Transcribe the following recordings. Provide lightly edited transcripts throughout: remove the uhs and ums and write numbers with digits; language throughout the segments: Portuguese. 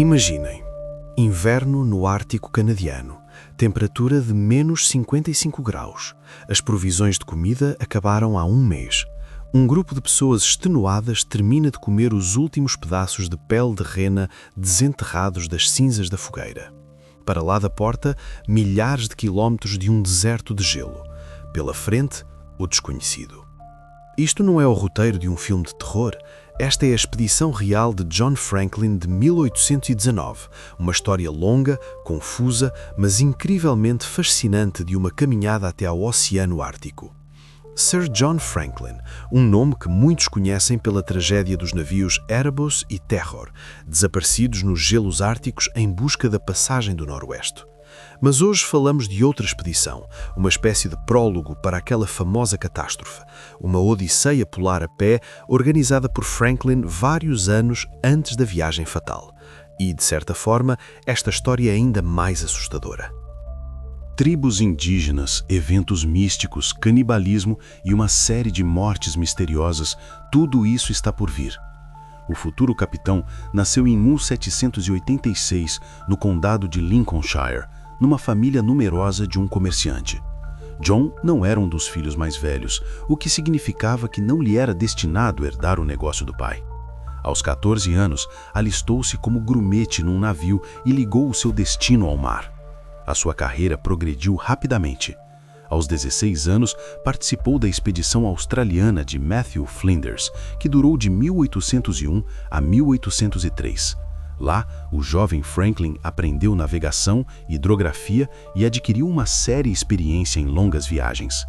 Imaginem, inverno no Ártico canadiano, temperatura de menos 55 graus. As provisões de comida acabaram há um mês. Um grupo de pessoas extenuadas termina de comer os últimos pedaços de pele de rena desenterrados das cinzas da fogueira. Para lá da porta, milhares de quilómetros de um deserto de gelo. Pela frente, o desconhecido. Isto não é o roteiro de um filme de terror. Esta é a expedição real de John Franklin de 1819, uma história longa, confusa, mas incrivelmente fascinante de uma caminhada até ao Oceano Ártico. Sir John Franklin, um nome que muitos conhecem pela tragédia dos navios Erebus e Terror, desaparecidos nos gelos árticos em busca da passagem do Noroeste. Mas hoje falamos de outra expedição, uma espécie de prólogo para aquela famosa catástrofe, uma odisseia polar a pé organizada por Franklin vários anos antes da viagem fatal. E, de certa forma, esta história é ainda mais assustadora. Tribos indígenas, eventos místicos, canibalismo e uma série de mortes misteriosas, tudo isso está por vir. O futuro capitão nasceu em 1786, no condado de Lincolnshire, numa família numerosa de um comerciante. John não era um dos filhos mais velhos, o que significava que não lhe era destinado herdar o negócio do pai. Aos 14 anos, alistou-se como grumete num navio e ligou o seu destino ao mar. A sua carreira progrediu rapidamente. Aos 16 anos, participou da expedição australiana de Matthew Flinders, que durou de 1801 a 1803. Lá, o jovem Franklin aprendeu navegação, hidrografia e adquiriu uma séria experiência em longas viagens.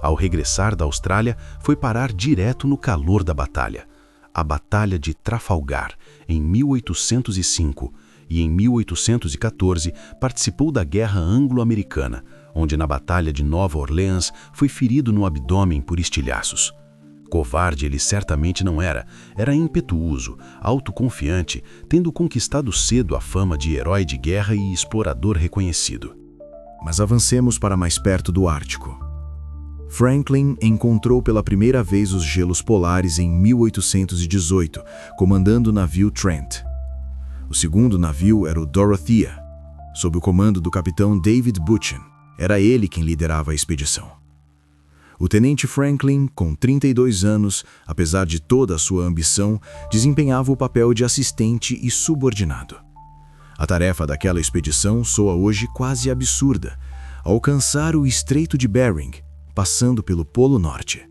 Ao regressar da Austrália, foi parar direto no calor da batalha. A Batalha de Trafalgar, em 1805, e em 1814 participou da Guerra Anglo-Americana, onde na Batalha de Nova Orleans foi ferido no abdômen por estilhaços. Covarde ele certamente não era impetuoso, autoconfiante, tendo conquistado cedo a fama de herói de guerra e explorador reconhecido. Mas avancemos para mais perto do Ártico. Franklin encontrou pela primeira vez os gelos polares em 1818, comandando o navio Trent. O segundo navio era o Dorothea, sob o comando do capitão David Buchan. Era ele quem liderava a expedição. O tenente Franklin, com 32 anos, apesar de toda a sua ambição, desempenhava o papel de assistente e subordinado. A tarefa daquela expedição soa hoje quase absurda: alcançar o Estreito de Bering, passando pelo Polo Norte.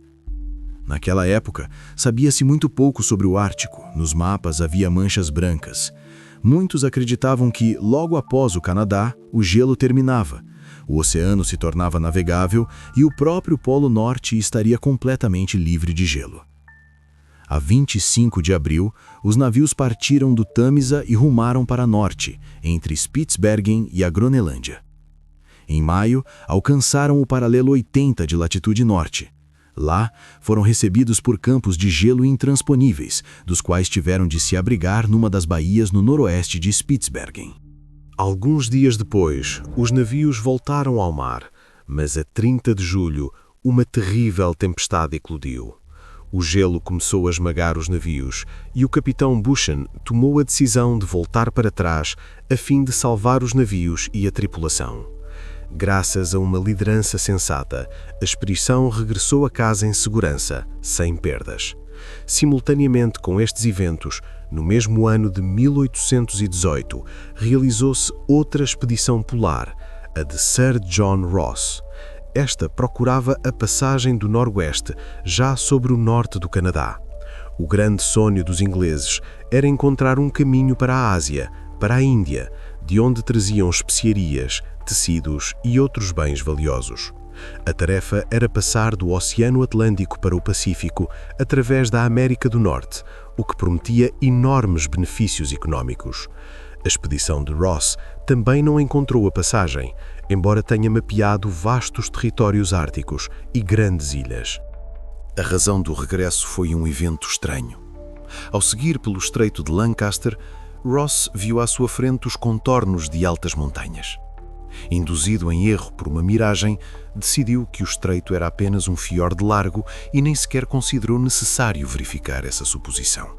Naquela época, sabia-se muito pouco sobre o Ártico. Nos mapas havia manchas brancas. Muitos acreditavam que, logo após o Canadá, o gelo terminava. O oceano se tornava navegável e o próprio Polo Norte estaria completamente livre de gelo. A 25 de abril, os navios partiram do Tâmisa e rumaram para norte, entre Spitsbergen e a Groenlândia. Em maio, alcançaram o paralelo 80 de latitude norte. Lá, foram recebidos por campos de gelo intransponíveis, dos quais tiveram de se abrigar numa das baías no noroeste de Spitsbergen. Alguns dias depois, os navios voltaram ao mar, mas a 30 de julho, uma terrível tempestade eclodiu. O gelo começou a esmagar os navios e o capitão Buchan tomou a decisão de voltar para trás a fim de salvar os navios e a tripulação. Graças a uma liderança sensata, a expedição regressou a casa em segurança, sem perdas. Simultaneamente com estes eventos, no mesmo ano de 1818, realizou-se outra expedição polar, a de Sir John Ross. Esta procurava a passagem do Noroeste, já sobre o norte do Canadá. O grande sonho dos ingleses era encontrar um caminho para a Ásia, para a Índia, de onde traziam especiarias, tecidos e outros bens valiosos. A tarefa era passar do Oceano Atlântico para o Pacífico através da América do Norte, o que prometia enormes benefícios económicos. A expedição de Ross também não encontrou a passagem, embora tenha mapeado vastos territórios árticos e grandes ilhas. A razão do regresso foi um evento estranho. Ao seguir pelo Estreito de Lancaster, Ross viu à sua frente os contornos de altas montanhas. Induzido em erro por uma miragem, decidiu que o estreito era apenas um fiord largo e nem sequer considerou necessário verificar essa suposição.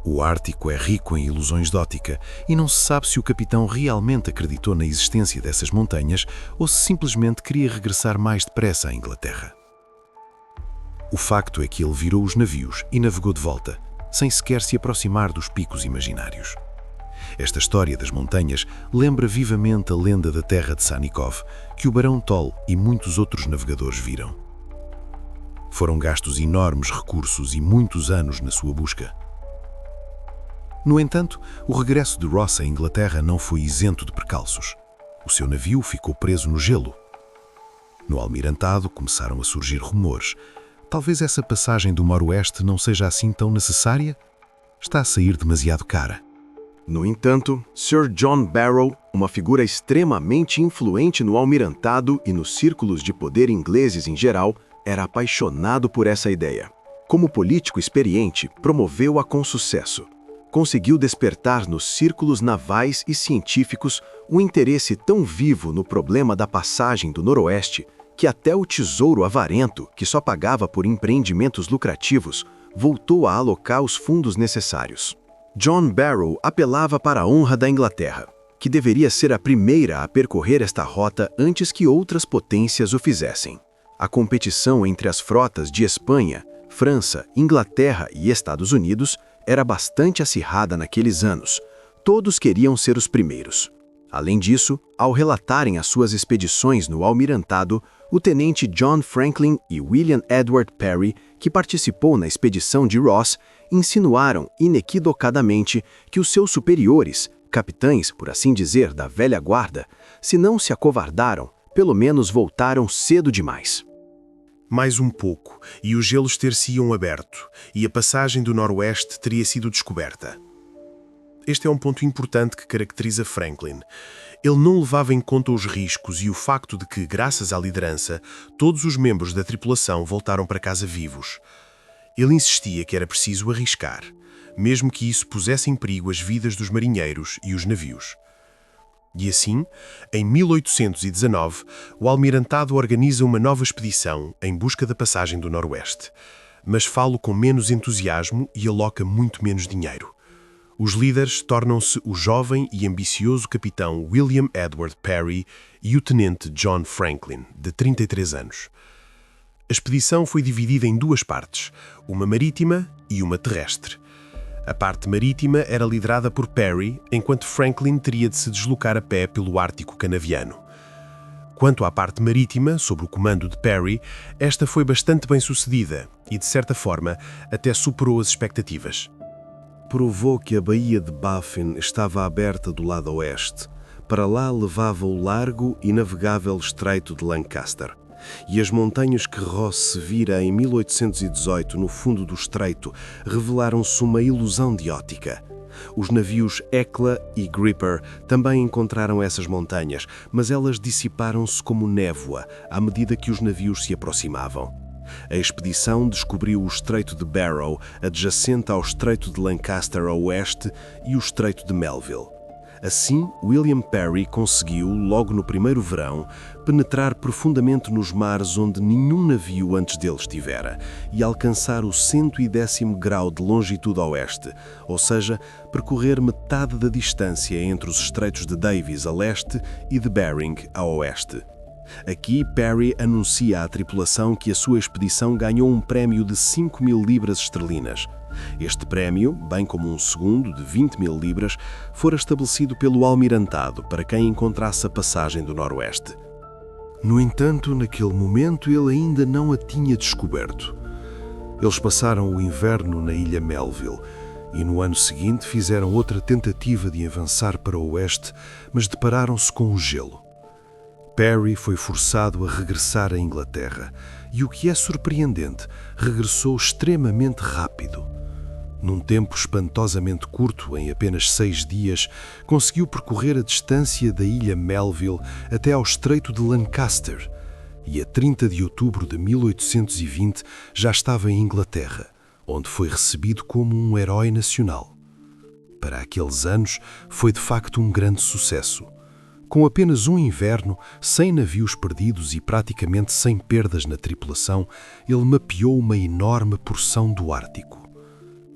O Ártico é rico em ilusões de ótica e não se sabe se o capitão realmente acreditou na existência dessas montanhas ou se simplesmente queria regressar mais depressa à Inglaterra. O facto é que ele virou os navios e navegou de volta, sem sequer se aproximar dos picos imaginários. Esta história das montanhas lembra vivamente a lenda da terra de Sannikov, que o Barão Toll e muitos outros navegadores viram. Foram gastos enormes recursos e muitos anos na sua busca. No entanto, o regresso de Ross à Inglaterra não foi isento de percalços. O seu navio ficou preso no gelo. No almirantado começaram a surgir rumores. Talvez essa passagem do Noroeste não seja assim tão necessária? Está a sair demasiado cara. No entanto, Sir John Barrow, uma figura extremamente influente no almirantado e nos círculos de poder ingleses em geral, era apaixonado por essa ideia. Como político experiente, promoveu-a com sucesso. Conseguiu despertar nos círculos navais e científicos um interesse tão vivo no problema da passagem do Noroeste que até o Tesouro Avarento, que só pagava por empreendimentos lucrativos, voltou a alocar os fundos necessários. John Barrow apelava para a honra da Inglaterra, que deveria ser a primeira a percorrer esta rota antes que outras potências o fizessem. A competição entre as frotas de Espanha, França, Inglaterra e Estados Unidos era bastante acirrada naqueles anos. Todos queriam ser os primeiros. Além disso, ao relatarem as suas expedições no almirantado, o tenente John Franklin e William Edward Parry, que participou na expedição de Ross, insinuaram inequivocadamente que os seus superiores, capitães, por assim dizer, da velha guarda, se não se acovardaram, pelo menos voltaram cedo demais. Mais um pouco, e os gelos ter-se-iam aberto, e a passagem do Noroeste teria sido descoberta. Este é um ponto importante que caracteriza Franklin. Ele não levava em conta os riscos e o facto de que, graças à liderança, todos os membros da tripulação voltaram para casa vivos. Ele insistia que era preciso arriscar, mesmo que isso pusesse em perigo as vidas dos marinheiros e os navios. E assim, em 1819, o almirantado organiza uma nova expedição em busca da passagem do Noroeste. Mas falo com menos entusiasmo e aloca muito menos dinheiro. Os líderes tornam-se o jovem e ambicioso capitão William Edward Parry e o tenente John Franklin, de 33 anos. A expedição foi dividida em duas partes, uma marítima e uma terrestre. A parte marítima era liderada por Parry, enquanto Franklin teria de se deslocar a pé pelo Ártico Canaviano. Quanto à parte marítima, sob o comando de Parry, esta foi bastante bem sucedida e, de certa forma, até superou as expectativas. Provou que a Baía de Baffin estava aberta do lado oeste. Para lá levava o largo e navegável Estreito de Lancaster. E as montanhas que Ross se vira em 1818 no fundo do estreito revelaram-se uma ilusão de ótica. Os navios Hecla e Gripper também encontraram essas montanhas, mas elas dissiparam-se como névoa à medida que os navios se aproximavam. A expedição descobriu o Estreito de Barrow, adjacente ao Estreito de Lancaster a oeste, e o Estreito de Melville. Assim, William Parry conseguiu, logo no primeiro verão, penetrar profundamente nos mares onde nenhum navio antes dele estivera e alcançar o 110º grau de longitude a oeste, ou seja, percorrer metade da distância entre os estreitos de Davis a leste e de Bering a oeste. Aqui, Parry anuncia à tripulação que a sua expedição ganhou um prémio de 5.000 libras esterlinas. Este prémio, bem como um segundo de 20.000 libras, fora estabelecido pelo almirantado para quem encontrasse a passagem do Noroeste. No entanto, naquele momento ele ainda não a tinha descoberto. Eles passaram o inverno na ilha Melville e no ano seguinte fizeram outra tentativa de avançar para o oeste, mas depararam-se com o gelo. Parry foi forçado a regressar à Inglaterra e, o que é surpreendente, regressou extremamente rápido. Num tempo espantosamente curto, em apenas 6 dias, conseguiu percorrer a distância da ilha Melville até ao Estreito de Lancaster e, a 30 de outubro de 1820, já estava em Inglaterra, onde foi recebido como um herói nacional. Para aqueles anos, foi de facto um grande sucesso. Com apenas um inverno, 100 navios perdidos e praticamente sem perdas na tripulação, ele mapeou uma enorme porção do Ártico.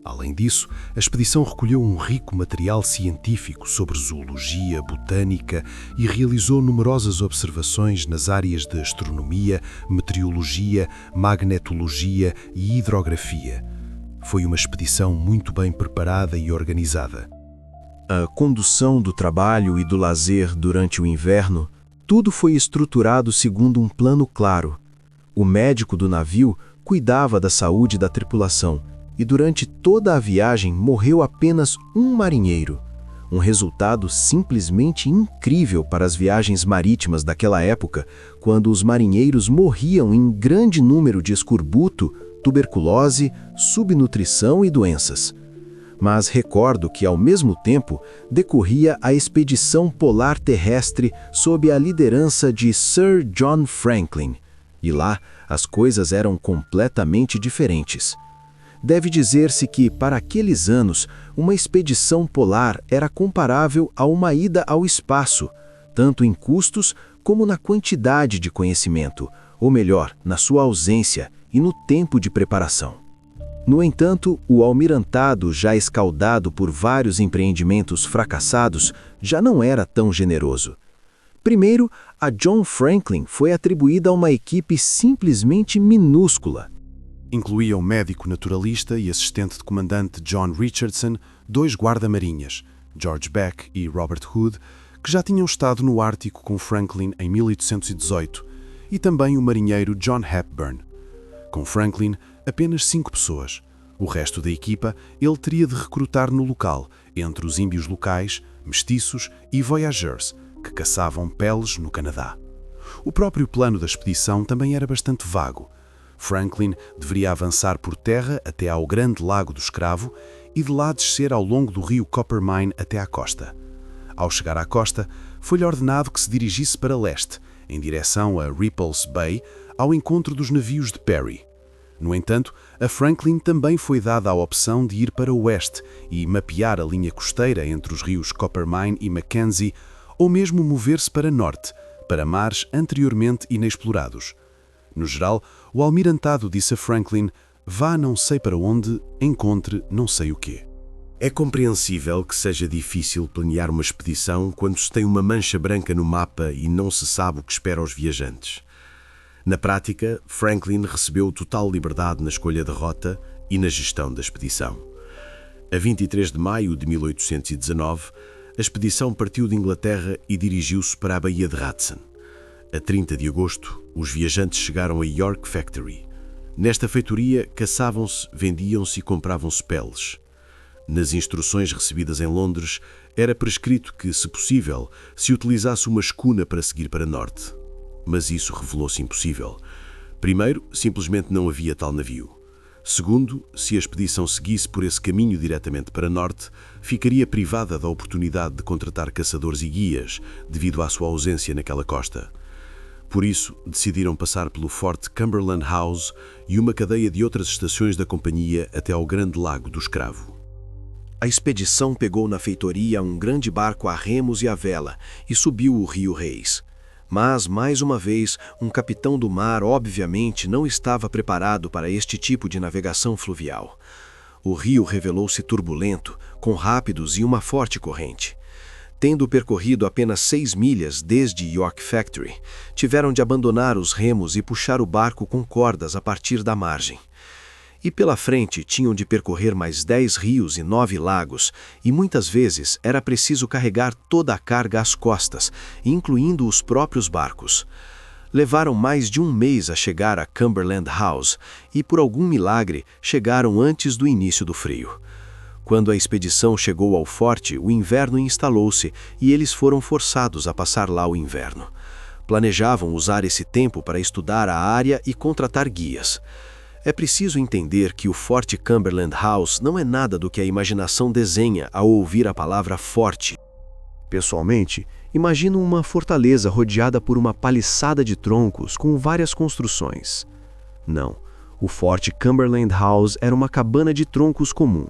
Além disso, a expedição recolheu um rico material científico sobre zoologia, botânica e realizou numerosas observações nas áreas de astronomia, meteorologia, magnetologia e hidrografia. Foi uma expedição muito bem preparada e organizada. A condução do trabalho e do lazer durante o inverno, tudo foi estruturado segundo um plano claro. O médico do navio cuidava da saúde da tripulação e durante toda a viagem morreu apenas um marinheiro. Um resultado simplesmente incrível para as viagens marítimas daquela época, quando os marinheiros morriam em grande número de escorbuto, tuberculose, subnutrição e doenças. Mas recordo que, ao mesmo tempo, decorria a expedição polar terrestre sob a liderança de Sir John Franklin. E lá, as coisas eram completamente diferentes. Deve dizer-se que, para aqueles anos, uma expedição polar era comparável a uma ida ao espaço, tanto em custos como na quantidade de conhecimento, ou melhor, na sua ausência e no tempo de preparação. No entanto, o almirantado, já escaldado por vários empreendimentos fracassados, já não era tão generoso. Primeiro, a John Franklin foi atribuída a uma equipe simplesmente minúscula. Incluía um médico naturalista e assistente de comandante John Richardson, 2 guarda-marinhas, George Beck e Robert Hood, que já tinham estado no Ártico com Franklin em 1818, e também o marinheiro John Hepburn. Com Franklin, apenas 5 pessoas. O resto da equipa ele teria de recrutar no local, entre os índios locais, mestiços e voyageurs, que caçavam peles no Canadá. O próprio plano da expedição também era bastante vago. Franklin deveria avançar por terra até ao Grande Lago do Escravo e de lá descer ao longo do rio Coppermine até à costa. Ao chegar à costa, foi-lhe ordenado que se dirigisse para leste, em direção a Ripples Bay, ao encontro dos navios de Perry. No entanto, a Franklin também foi dada a opção de ir para o oeste e mapear a linha costeira entre os rios Coppermine e Mackenzie, ou mesmo mover-se para norte, para mares anteriormente inexplorados. No geral, o almirantado disse a Franklin: vá não sei para onde, encontre não sei o quê. É compreensível que seja difícil planear uma expedição quando se tem uma mancha branca no mapa e não se sabe o que espera aos viajantes. Na prática, Franklin recebeu total liberdade na escolha da rota e na gestão da expedição. A 23 de maio de 1819, a expedição partiu de Inglaterra e dirigiu-se para a Baía de Hudson. A 30 de agosto, os viajantes chegaram a York Factory. Nesta feitoria, caçavam-se, vendiam-se e compravam-se peles. Nas instruções recebidas em Londres, era prescrito que, se possível, se utilizasse uma escuna para seguir para norte. Mas isso revelou-se impossível. Primeiro, simplesmente não havia tal navio. Segundo, se a expedição seguisse por esse caminho diretamente para norte, ficaria privada da oportunidade de contratar caçadores e guias, devido à sua ausência naquela costa. Por isso, decidiram passar pelo Forte Cumberland House e uma cadeia de outras estações da companhia até ao Grande Lago do Escravo. A expedição pegou na feitoria um grande barco a remos e a vela e subiu o rio Reis. Mas, mais uma vez, um capitão do mar obviamente não estava preparado para este tipo de navegação fluvial. O rio revelou-se turbulento, com rápidos e uma forte corrente. Tendo percorrido apenas 6 milhas desde York Factory, tiveram de abandonar os remos e puxar o barco com cordas a partir da margem. E pela frente tinham de percorrer mais 10 rios e 9 lagos, e muitas vezes era preciso carregar toda a carga às costas, incluindo os próprios barcos. Levaram mais de um mês a chegar a Cumberland House, e por algum milagre chegaram antes do início do frio. Quando a expedição chegou ao forte, o inverno instalou-se e eles foram forçados a passar lá o inverno. Planejavam usar esse tempo para estudar a área e contratar guias. É preciso entender que o Forte Cumberland House não é nada do que a imaginação desenha ao ouvir a palavra forte. Pessoalmente, imagino uma fortaleza rodeada por uma paliçada de troncos com várias construções. Não, o Forte Cumberland House era uma cabana de troncos comum.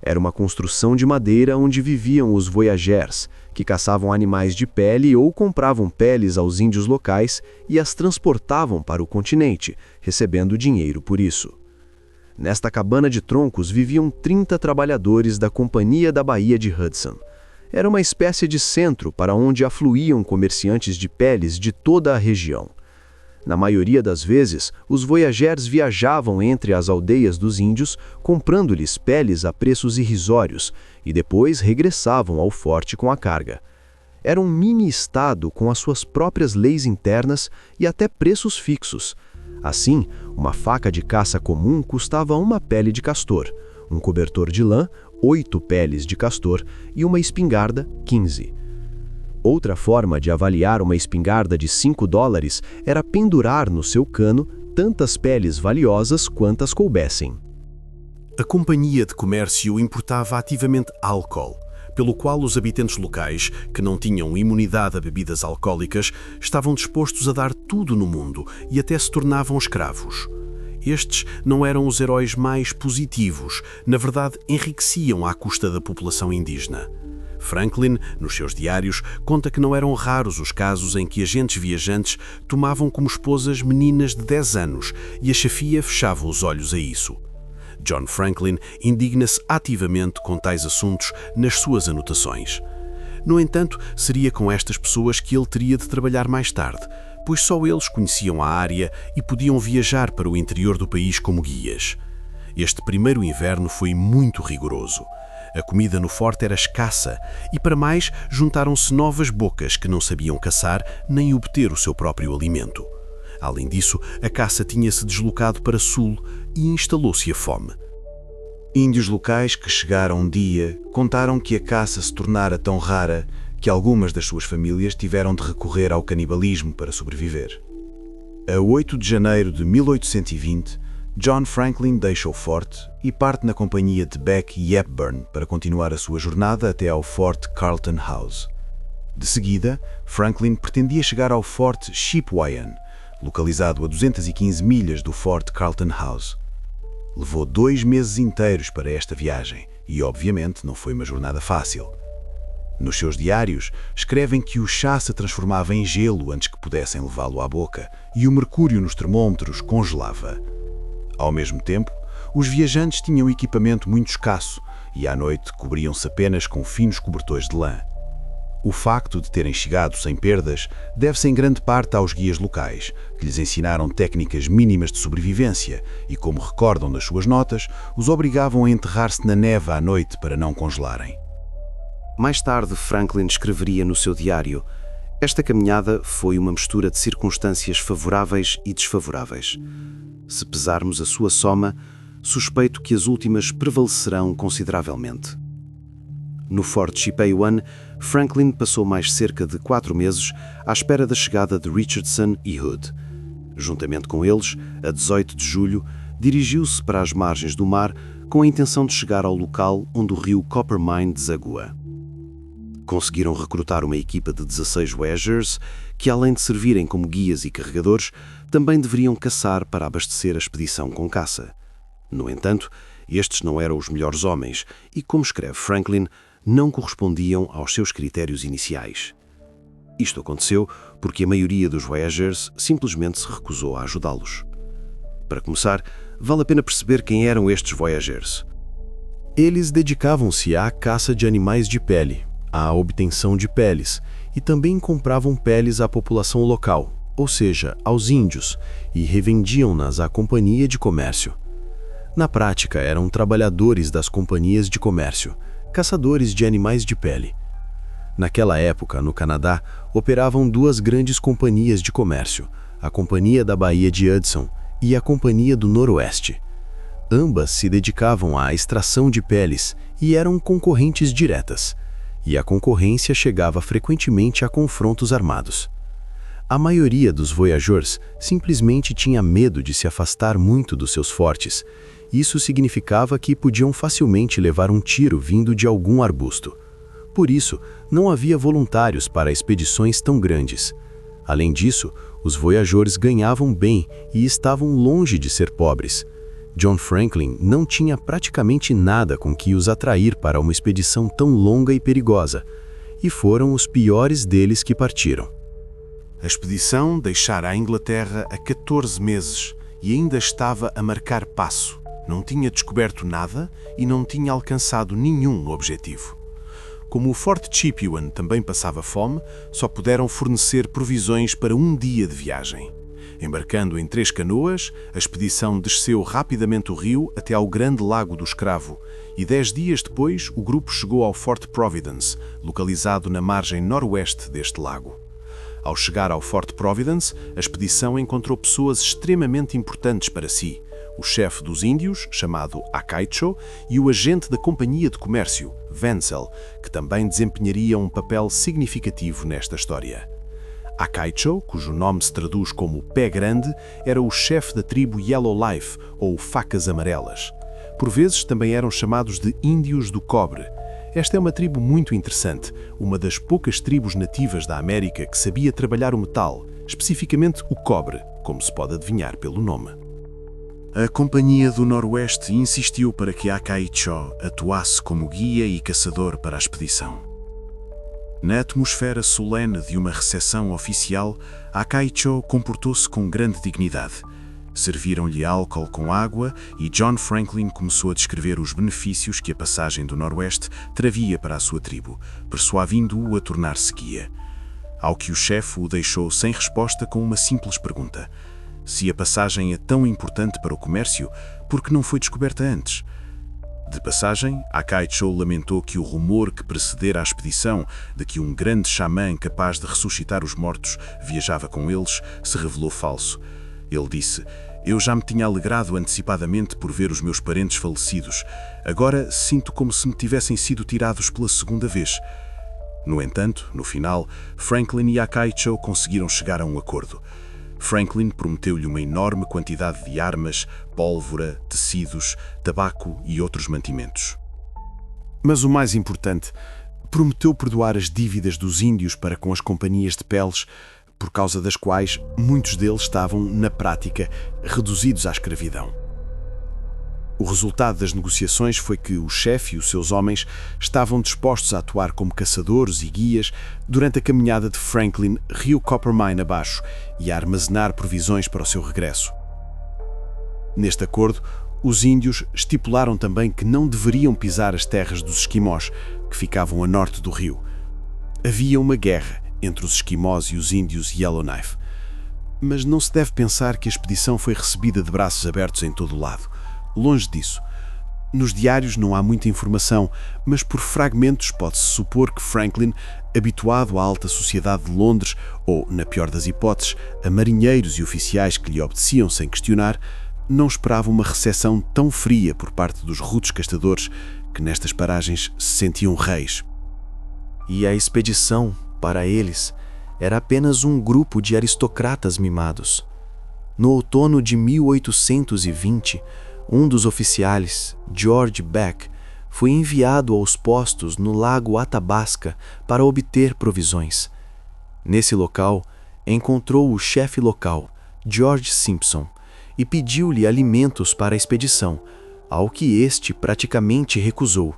Era uma construção de madeira onde viviam os voyageurs, que caçavam animais de pele ou compravam peles aos índios locais e as transportavam para o continente, recebendo dinheiro por isso. Nesta cabana de troncos viviam 30 trabalhadores da Companhia da Baía de Hudson. Era uma espécie de centro para onde afluíam comerciantes de peles de toda a região. Na maioria das vezes, os voyageurs viajavam entre as aldeias dos índios, comprando-lhes peles a preços irrisórios, e depois regressavam ao forte com a carga. Era um mini-estado com as suas próprias leis internas e até preços fixos. Assim, uma faca de caça comum custava uma pele de castor, um cobertor de lã, 8 peles de castor e uma espingarda, 15. Outra forma de avaliar uma espingarda de $5 era pendurar no seu cano tantas peles valiosas quantas coubessem. A Companhia de Comércio importava ativamente álcool, pelo qual os habitantes locais, que não tinham imunidade a bebidas alcoólicas, estavam dispostos a dar tudo no mundo e até se tornavam escravos. Estes não eram os heróis mais positivos, na verdade enriqueciam à custa da população indígena. Franklin, nos seus diários, conta que não eram raros os casos em que agentes viajantes tomavam como esposas meninas de 10 anos e a chefia fechava os olhos a isso. John Franklin indigna-se ativamente com tais assuntos nas suas anotações. No entanto, seria com estas pessoas que ele teria de trabalhar mais tarde, pois só eles conheciam a área e podiam viajar para o interior do país como guias. Este primeiro inverno foi muito rigoroso. A comida no forte era escassa e, para mais, juntaram-se novas bocas que não sabiam caçar nem obter o seu próprio alimento. Além disso, a caça tinha-se deslocado para sul e instalou-se a fome. Índios locais que chegaram um dia contaram que a caça se tornara tão rara que algumas das suas famílias tiveram de recorrer ao canibalismo para sobreviver. A 8 de janeiro de 1820, John Franklin deixa o forte e parte na companhia de Beck e Hepburn para continuar a sua jornada até ao Fort Carlton House. De seguida, Franklin pretendia chegar ao Fort Chipewyan, localizado a 215 milhas do Fort Carlton House. Levou 2 meses inteiros para esta viagem e, obviamente, não foi uma jornada fácil. Nos seus diários, escrevem que o chá se transformava em gelo antes que pudessem levá-lo à boca e o mercúrio nos termômetros congelava. Ao mesmo tempo, os viajantes tinham equipamento muito escasso e à noite cobriam-se apenas com finos cobertores de lã. O facto de terem chegado sem perdas deve-se em grande parte aos guias locais, que lhes ensinaram técnicas mínimas de sobrevivência e, como recordam nas suas notas, os obrigavam a enterrar-se na neve à noite para não congelarem. Mais tarde, Franklin escreveria no seu diário: "Esta caminhada foi uma mistura de circunstâncias favoráveis e desfavoráveis. Se pesarmos a sua soma, suspeito que as últimas prevalecerão consideravelmente." No Fort Chipewyan, Franklin passou mais cerca de 4 meses à espera da chegada de Richardson e Hood. Juntamente com eles, a 18 de julho, dirigiu-se para as margens do mar com a intenção de chegar ao local onde o rio Coppermine desagua. Conseguiram recrutar uma equipa de 16 voyageurs que, além de servirem como guias e carregadores, também deveriam caçar para abastecer a expedição com caça. No entanto, estes não eram os melhores homens e, como escreve Franklin, não correspondiam aos seus critérios iniciais. Isto aconteceu porque a maioria dos voyageurs simplesmente se recusou a ajudá-los. Para começar, vale a pena perceber quem eram estes voyageurs. Eles dedicavam-se à caça de animais de pele, à obtenção de peles, e também compravam peles à população local, ou seja, aos índios, e revendiam-nas à companhia de comércio. Na prática, eram trabalhadores das companhias de comércio, caçadores de animais de pele. Naquela época, no Canadá, operavam 2 grandes companhias de comércio, a Companhia da Baía de Hudson e a Companhia do Noroeste. Ambas se dedicavam à extração de peles e eram concorrentes diretas, e a concorrência chegava frequentemente a confrontos armados. A maioria dos voyageurs simplesmente tinha medo de se afastar muito dos seus fortes. Isso significava que podiam facilmente levar um tiro vindo de algum arbusto. Por isso, não havia voluntários para expedições tão grandes. Além disso, os voyageurs ganhavam bem e estavam longe de ser pobres. John Franklin não tinha praticamente nada com que os atrair para uma expedição tão longa e perigosa, e foram os piores deles que partiram. A expedição deixara a Inglaterra há 14 meses e ainda estava a marcar passo. não tinha descoberto nada e não tinha alcançado nenhum objetivo. Como o Fort Chipewyan também passava fome, só puderam fornecer provisões para um dia de viagem. Embarcando em 3 canoas, a expedição desceu rapidamente o rio até ao Grande Lago do Escravo e 10 dias depois o grupo chegou ao Fort Providence, localizado na margem noroeste deste lago. Ao chegar ao Fort Providence, a expedição encontrou pessoas extremamente importantes para si: o chefe dos índios, chamado Akaicho, e o agente da companhia de comércio, Wenzel, que também desempenharia um papel significativo nesta história. Akaicho, cujo nome se traduz como Pé Grande, era o chefe da tribo Yellowknife, ou Facas Amarelas. Por vezes também eram chamados de Índios do Cobre. Esta é uma tribo muito interessante, uma das poucas tribos nativas da América que sabia trabalhar o metal, especificamente o cobre, como se pode adivinhar pelo nome. A Companhia do Noroeste insistiu para que Akaicho atuasse como guia e caçador para a expedição. Na atmosfera solene de uma recepção oficial, Akaicho comportou-se com grande dignidade. Serviram-lhe álcool com água e John Franklin começou a descrever os benefícios que a passagem do Noroeste traria para a sua tribo, persuadindo-o a tornar-se guia. Ao que o chefe o deixou sem resposta com uma simples pergunta: se a passagem é tão importante para o comércio, por que não foi descoberta antes? De passagem, Akaicho lamentou que o rumor que precedera a expedição de que um grande xamã capaz de ressuscitar os mortos viajava com eles se revelou falso. Ele disse: eu já me tinha alegrado antecipadamente por ver os meus parentes falecidos. Agora sinto como se me tivessem sido tirados pela segunda vez. No entanto, no final, Franklin e Akaicho conseguiram chegar a um acordo. Franklin prometeu-lhe uma enorme quantidade de armas, pólvora, tecidos, tabaco e outros mantimentos. Mas o mais importante, prometeu perdoar as dívidas dos índios para com as companhias de peles, por causa das quais muitos deles estavam, na prática, reduzidos à escravidão. O resultado das negociações foi que o chefe e os seus homens estavam dispostos a atuar como caçadores e guias durante a caminhada de Franklin rio Coppermine abaixo e a armazenar provisões para o seu regresso. Neste acordo, os índios estipularam também que não deveriam pisar as terras dos esquimós, que ficavam a norte do rio. Havia uma guerra entre os esquimós e os índios Yellowknife. Mas não se deve pensar que a expedição foi recebida de braços abertos em todo o lado. Longe disso. Nos diários não há muita informação, mas por fragmentos pode-se supor que Franklin, habituado à alta sociedade de Londres, ou, na pior das hipóteses, a marinheiros e oficiais que lhe obedeciam sem questionar, não esperava uma recepção tão fria por parte dos rudes castadores que nestas paragens se sentiam reis. E a expedição, para eles, era apenas um grupo de aristocratas mimados. No outono de 1820, um dos oficiais, George Beck, foi enviado aos postos no lago Athabasca para obter provisões. Nesse local, encontrou o chefe local, George Simpson, e pediu-lhe alimentos para a expedição, ao que este praticamente recusou,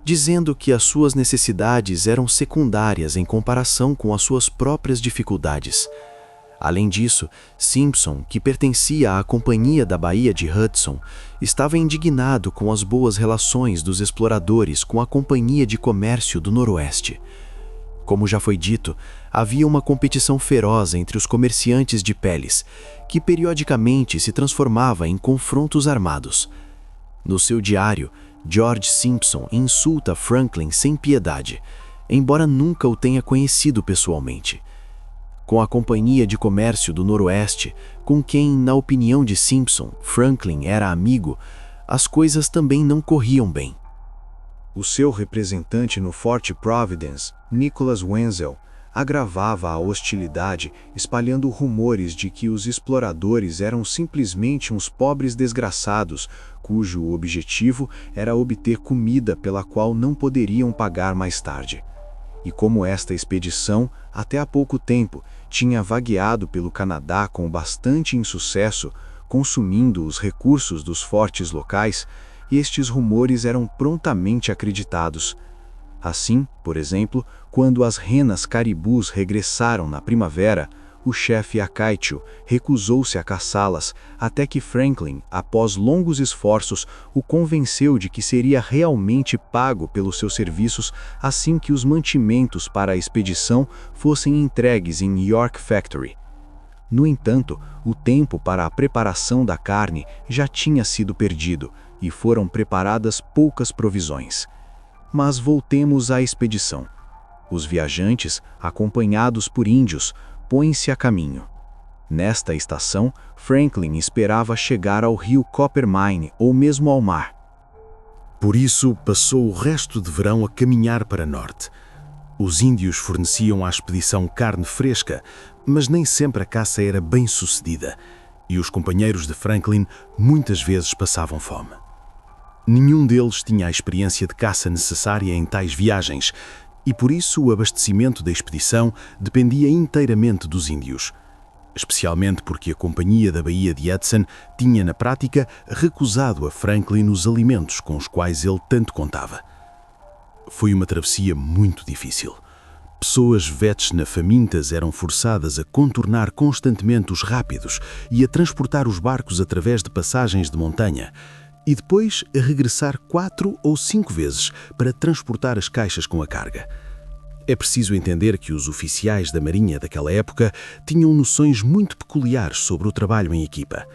dizendo que as suas necessidades eram secundárias em comparação com as suas próprias dificuldades. Além disso, Simpson, que pertencia à Companhia da Baía de Hudson, estava indignado com as boas relações dos exploradores com a Companhia de Comércio do Noroeste. Como já foi dito, havia uma competição feroz entre os comerciantes de peles, que periodicamente se transformava em confrontos armados. No seu diário, George Simpson insulta Franklin sem piedade, embora nunca o tenha conhecido pessoalmente. Com a Companhia de Comércio do Noroeste, com quem, na opinião de Simpson, Franklin era amigo, as coisas também não corriam bem. O seu representante no Fort Providence, Nicholas Wenzel, agravava a hostilidade, espalhando rumores de que os exploradores eram simplesmente uns pobres desgraçados, cujo objetivo era obter comida pela qual não poderiam pagar mais tarde. E como esta expedição, até há pouco tempo, tinha vagueado pelo Canadá com bastante insucesso, consumindo os recursos dos fortes locais, estes rumores eram prontamente acreditados. Assim, por exemplo, quando as renas caribus regressaram na primavera, o chefe Akaichu recusou-se a caçá-las até que Franklin, após longos esforços, o convenceu de que seria realmente pago pelos seus serviços assim que os mantimentos para a expedição fossem entregues em York Factory. No entanto, o tempo para a preparação da carne já tinha sido perdido e foram preparadas poucas provisões. Mas voltemos à expedição. Os viajantes, acompanhados por índios, põem-se a caminho. Nesta estação, Franklin esperava chegar ao rio Coppermine ou mesmo ao mar. Por isso, passou o resto de verão a caminhar para norte. Os índios forneciam à expedição carne fresca, mas nem sempre a caça era bem sucedida, e os companheiros de Franklin muitas vezes passavam fome. Nenhum deles tinha a experiência de caça necessária em tais viagens, e por isso o abastecimento da expedição dependia inteiramente dos índios. Especialmente porque a Companhia da Baía de Hudson tinha, na prática, recusado a Franklin os alimentos com os quais ele tanto contava. Foi uma travessia muito difícil. Pessoas famintas eram forçadas a contornar constantemente os rápidos e a transportar os barcos através de passagens de montanha, e depois a regressar 4 ou 5 vezes para transportar as caixas com a carga. É preciso entender que os oficiais da Marinha daquela época tinham noções muito peculiares sobre o trabalho em equipa.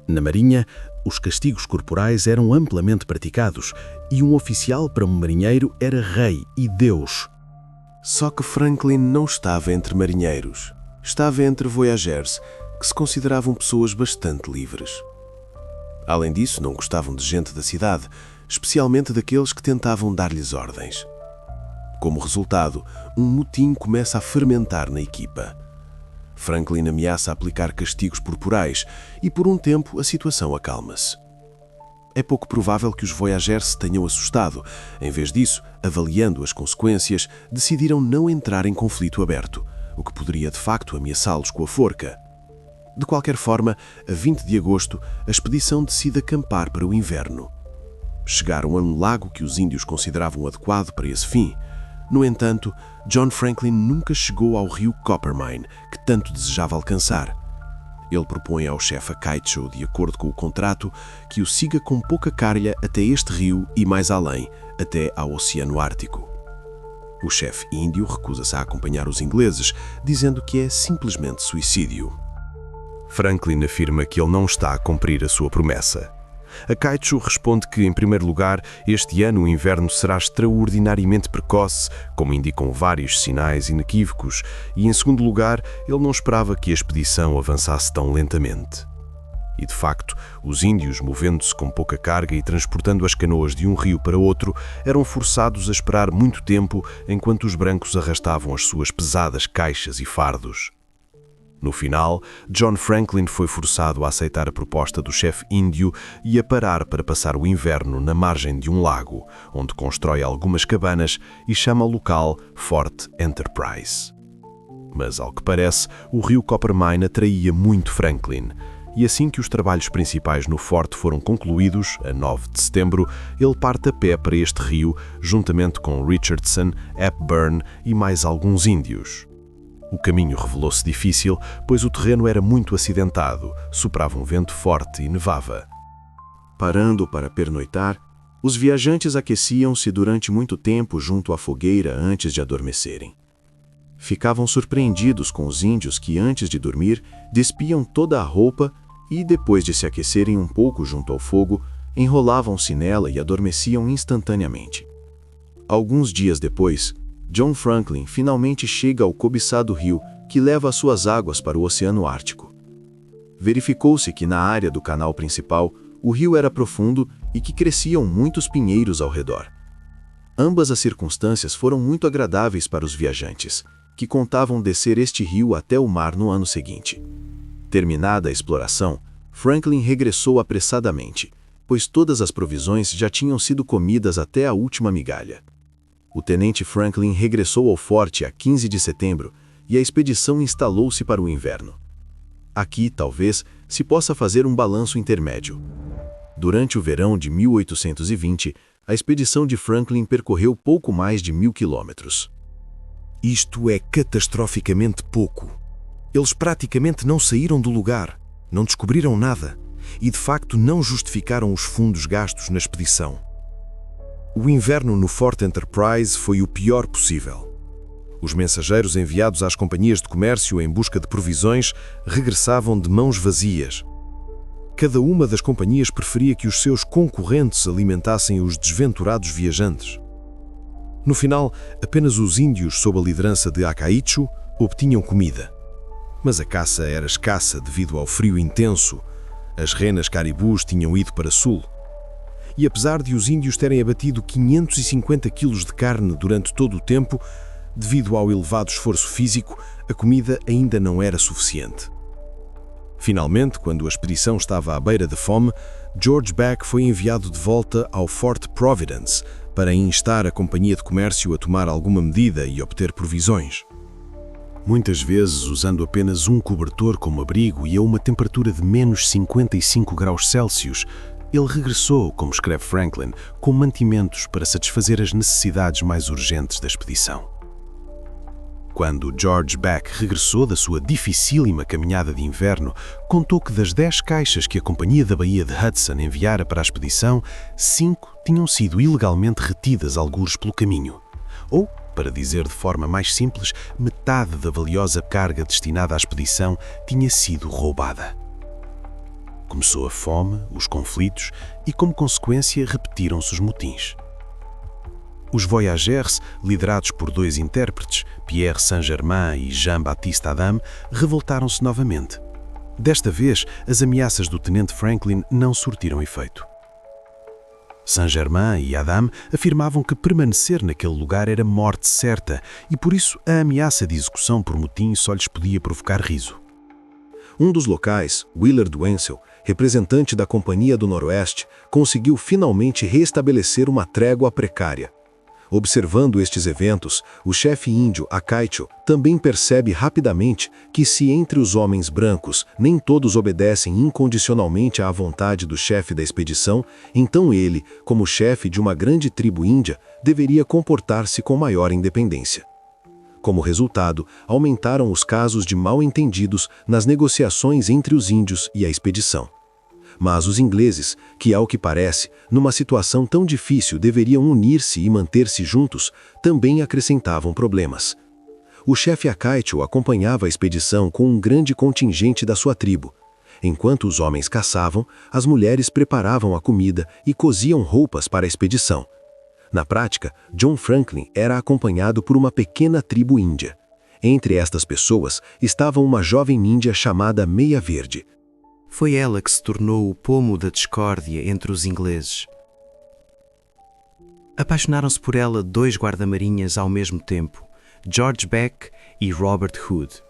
Na Marinha, os castigos corporais eram amplamente praticados e um oficial para um marinheiro era rei e Deus. Só que Franklin não estava entre marinheiros. Estava entre voyageurs, que se consideravam pessoas bastante livres. Além disso, não gostavam de gente da cidade, especialmente daqueles que tentavam dar-lhes ordens. Como resultado, um motim começa a fermentar na equipa. Franklin ameaça aplicar castigos corporais e, por um tempo, a situação acalma-se. É pouco provável que os voyageurs se tenham assustado. Em vez disso, avaliando as consequências, decidiram não entrar em conflito aberto, o que poderia de facto ameaçá-los com a forca. De qualquer forma, a 20 de agosto, a expedição decide acampar para o inverno. Chegaram a um lago que os índios consideravam adequado para esse fim. No entanto, John Franklin nunca chegou ao rio Coppermine, que tanto desejava alcançar. Ele propõe ao chefe Akaichu, de acordo com o contrato, que o siga com pouca carga até este rio e mais além, até ao Oceano Ártico. O chefe índio recusa-se a acompanhar os ingleses, dizendo que é simplesmente suicídio. Franklin afirma que ele não está a cumprir a sua promessa. Akaichu responde que, em primeiro lugar, este ano o inverno será extraordinariamente precoce, como indicam vários sinais inequívocos, e, em segundo lugar, ele não esperava que a expedição avançasse tão lentamente. E, de facto, os índios, movendo-se com pouca carga e transportando as canoas de um rio para outro, eram forçados a esperar muito tempo enquanto os brancos arrastavam as suas pesadas caixas e fardos. No final, John Franklin foi forçado a aceitar a proposta do chefe índio e a parar para passar o inverno na margem de um lago, onde constrói algumas cabanas e chama o local Fort Enterprise. Mas, ao que parece, o rio Coppermine atraía muito Franklin, e assim que os trabalhos principais no forte foram concluídos, a 9 de setembro, ele parte a pé para este rio, juntamente com Richardson, Hepburn e mais alguns índios. O caminho revelou-se difícil, pois o terreno era muito acidentado, soprava um vento forte e nevava. Parando para pernoitar, os viajantes aqueciam-se durante muito tempo junto à fogueira antes de adormecerem. Ficavam surpreendidos com os índios que, antes de dormir, despiam toda a roupa e, depois de se aquecerem um pouco junto ao fogo, enrolavam-se nela e adormeciam instantaneamente. Alguns dias depois, John Franklin finalmente chega ao cobiçado rio que leva as suas águas para o Oceano Ártico. Verificou-se que na área do canal principal o rio era profundo e que cresciam muitos pinheiros ao redor. Ambas as circunstâncias foram muito agradáveis para os viajantes, que contavam descer este rio até o mar no ano seguinte. Terminada a exploração, Franklin regressou apressadamente, pois todas as provisões já tinham sido comidas até a última migalha. O tenente Franklin regressou ao forte a 15 de setembro e a expedição instalou-se para o inverno. Aqui, talvez, se possa fazer um balanço intermédio. Durante o verão de 1820, a expedição de Franklin percorreu pouco mais de 1000 quilômetros. Isto é catastroficamente pouco. Eles praticamente não saíram do lugar, não descobriram nada e, de facto, não justificaram os fundos gastos na expedição. O inverno no Fort Enterprise foi o pior possível. Os mensageiros enviados às companhias de comércio em busca de provisões regressavam de mãos vazias. Cada uma das companhias preferia que os seus concorrentes alimentassem os desventurados viajantes. No final, apenas os índios, sob a liderança de Akaichu, obtinham comida. Mas a caça era escassa devido ao frio intenso. As renas caribus tinham ido para sul. E apesar de os índios terem abatido 550 quilos de carne durante todo o tempo, devido ao elevado esforço físico, a comida ainda não era suficiente. Finalmente, quando a expedição estava à beira da fome, George Back foi enviado de volta ao Fort Providence para instar a companhia de comércio a tomar alguma medida e obter provisões. Muitas vezes, usando apenas um cobertor como abrigo e a uma temperatura de menos 55 graus Celsius, ele regressou, como escreve Franklin, com mantimentos para satisfazer as necessidades mais urgentes da expedição. Quando George Back regressou da sua dificílima caminhada de inverno, contou que das 10 caixas que a Companhia da Baía de Hudson enviara para a expedição, 5 tinham sido ilegalmente retidas algures pelo caminho. Ou, para dizer de forma mais simples, metade da valiosa carga destinada à expedição tinha sido roubada. Começou a fome, os conflitos e, como consequência, repetiram-se os motins. Os Voyageurs, liderados por 2 intérpretes, Pierre Saint-Germain e Jean-Baptiste Adam, revoltaram-se novamente. Desta vez, as ameaças do tenente Franklin não surtiram efeito. Saint-Germain e Adam afirmavam que permanecer naquele lugar era morte certa e, por isso, a ameaça de execução por motim só lhes podia provocar riso. Um dos locais, Willard Wenzel, representante da Companhia do Noroeste, conseguiu finalmente restabelecer uma trégua precária. Observando estes eventos, o chefe índio, Akaichu, também percebe rapidamente que se entre os homens brancos nem todos obedecem incondicionalmente à vontade do chefe da expedição, então ele, como chefe de uma grande tribo índia, deveria comportar-se com maior independência. Como resultado, aumentaram os casos de mal-entendidos nas negociações entre os índios e a expedição. Mas os ingleses, que ao que parece, numa situação tão difícil deveriam unir-se e manter-se juntos, também acrescentavam problemas. O chefe Akaichu acompanhava a expedição com um grande contingente da sua tribo. Enquanto os homens caçavam, as mulheres preparavam a comida e coziam roupas para a expedição. Na prática, John Franklin era acompanhado por uma pequena tribo índia. Entre estas pessoas estava uma jovem índia chamada Meia Verde. Foi ela que se tornou o pomo da discórdia entre os ingleses. Apaixonaram-se por ela 2 guarda-marinhas ao mesmo tempo, George Back e Robert Hood.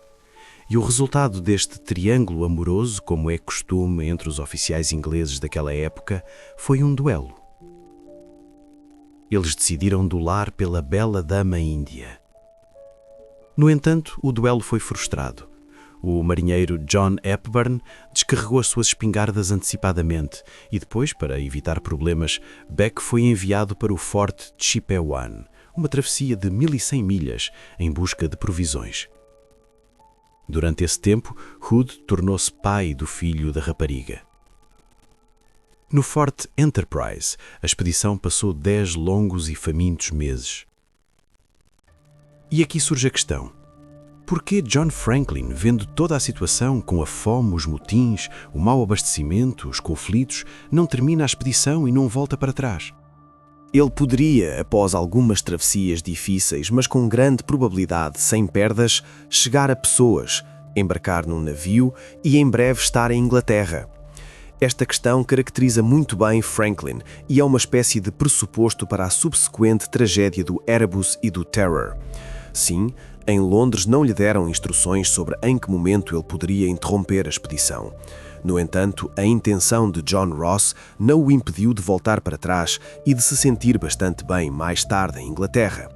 E o resultado deste triângulo amoroso, como é costume entre os oficiais ingleses daquela época, foi um duelo. Eles decidiram duelar pela bela dama índia. No entanto, o duelo foi frustrado. O marinheiro John Hepburn descarregou as suas espingardas antecipadamente e depois, para evitar problemas, Beck foi enviado para o Forte Chipewyan, uma travessia de 1100 milhas em busca de provisões. Durante esse tempo, Hood tornou-se pai do filho da rapariga. No Fort Enterprise, a expedição passou 10 longos e famintos meses. E aqui surge a questão. Por que John Franklin, vendo toda a situação com a fome, os motins, o mau abastecimento, os conflitos, não termina a expedição e não volta para trás? Ele poderia, após algumas travessias difíceis, mas com grande probabilidade sem perdas, chegar a Pessoas, embarcar num navio e em breve estar em Inglaterra. Esta questão caracteriza muito bem Franklin e é uma espécie de pressuposto para a subsequente tragédia do Erebus e do Terror. Sim, em Londres não lhe deram instruções sobre em que momento ele poderia interromper a expedição. No entanto, a intenção de John Ross não o impediu de voltar para trás e de se sentir bastante bem mais tarde em Inglaterra.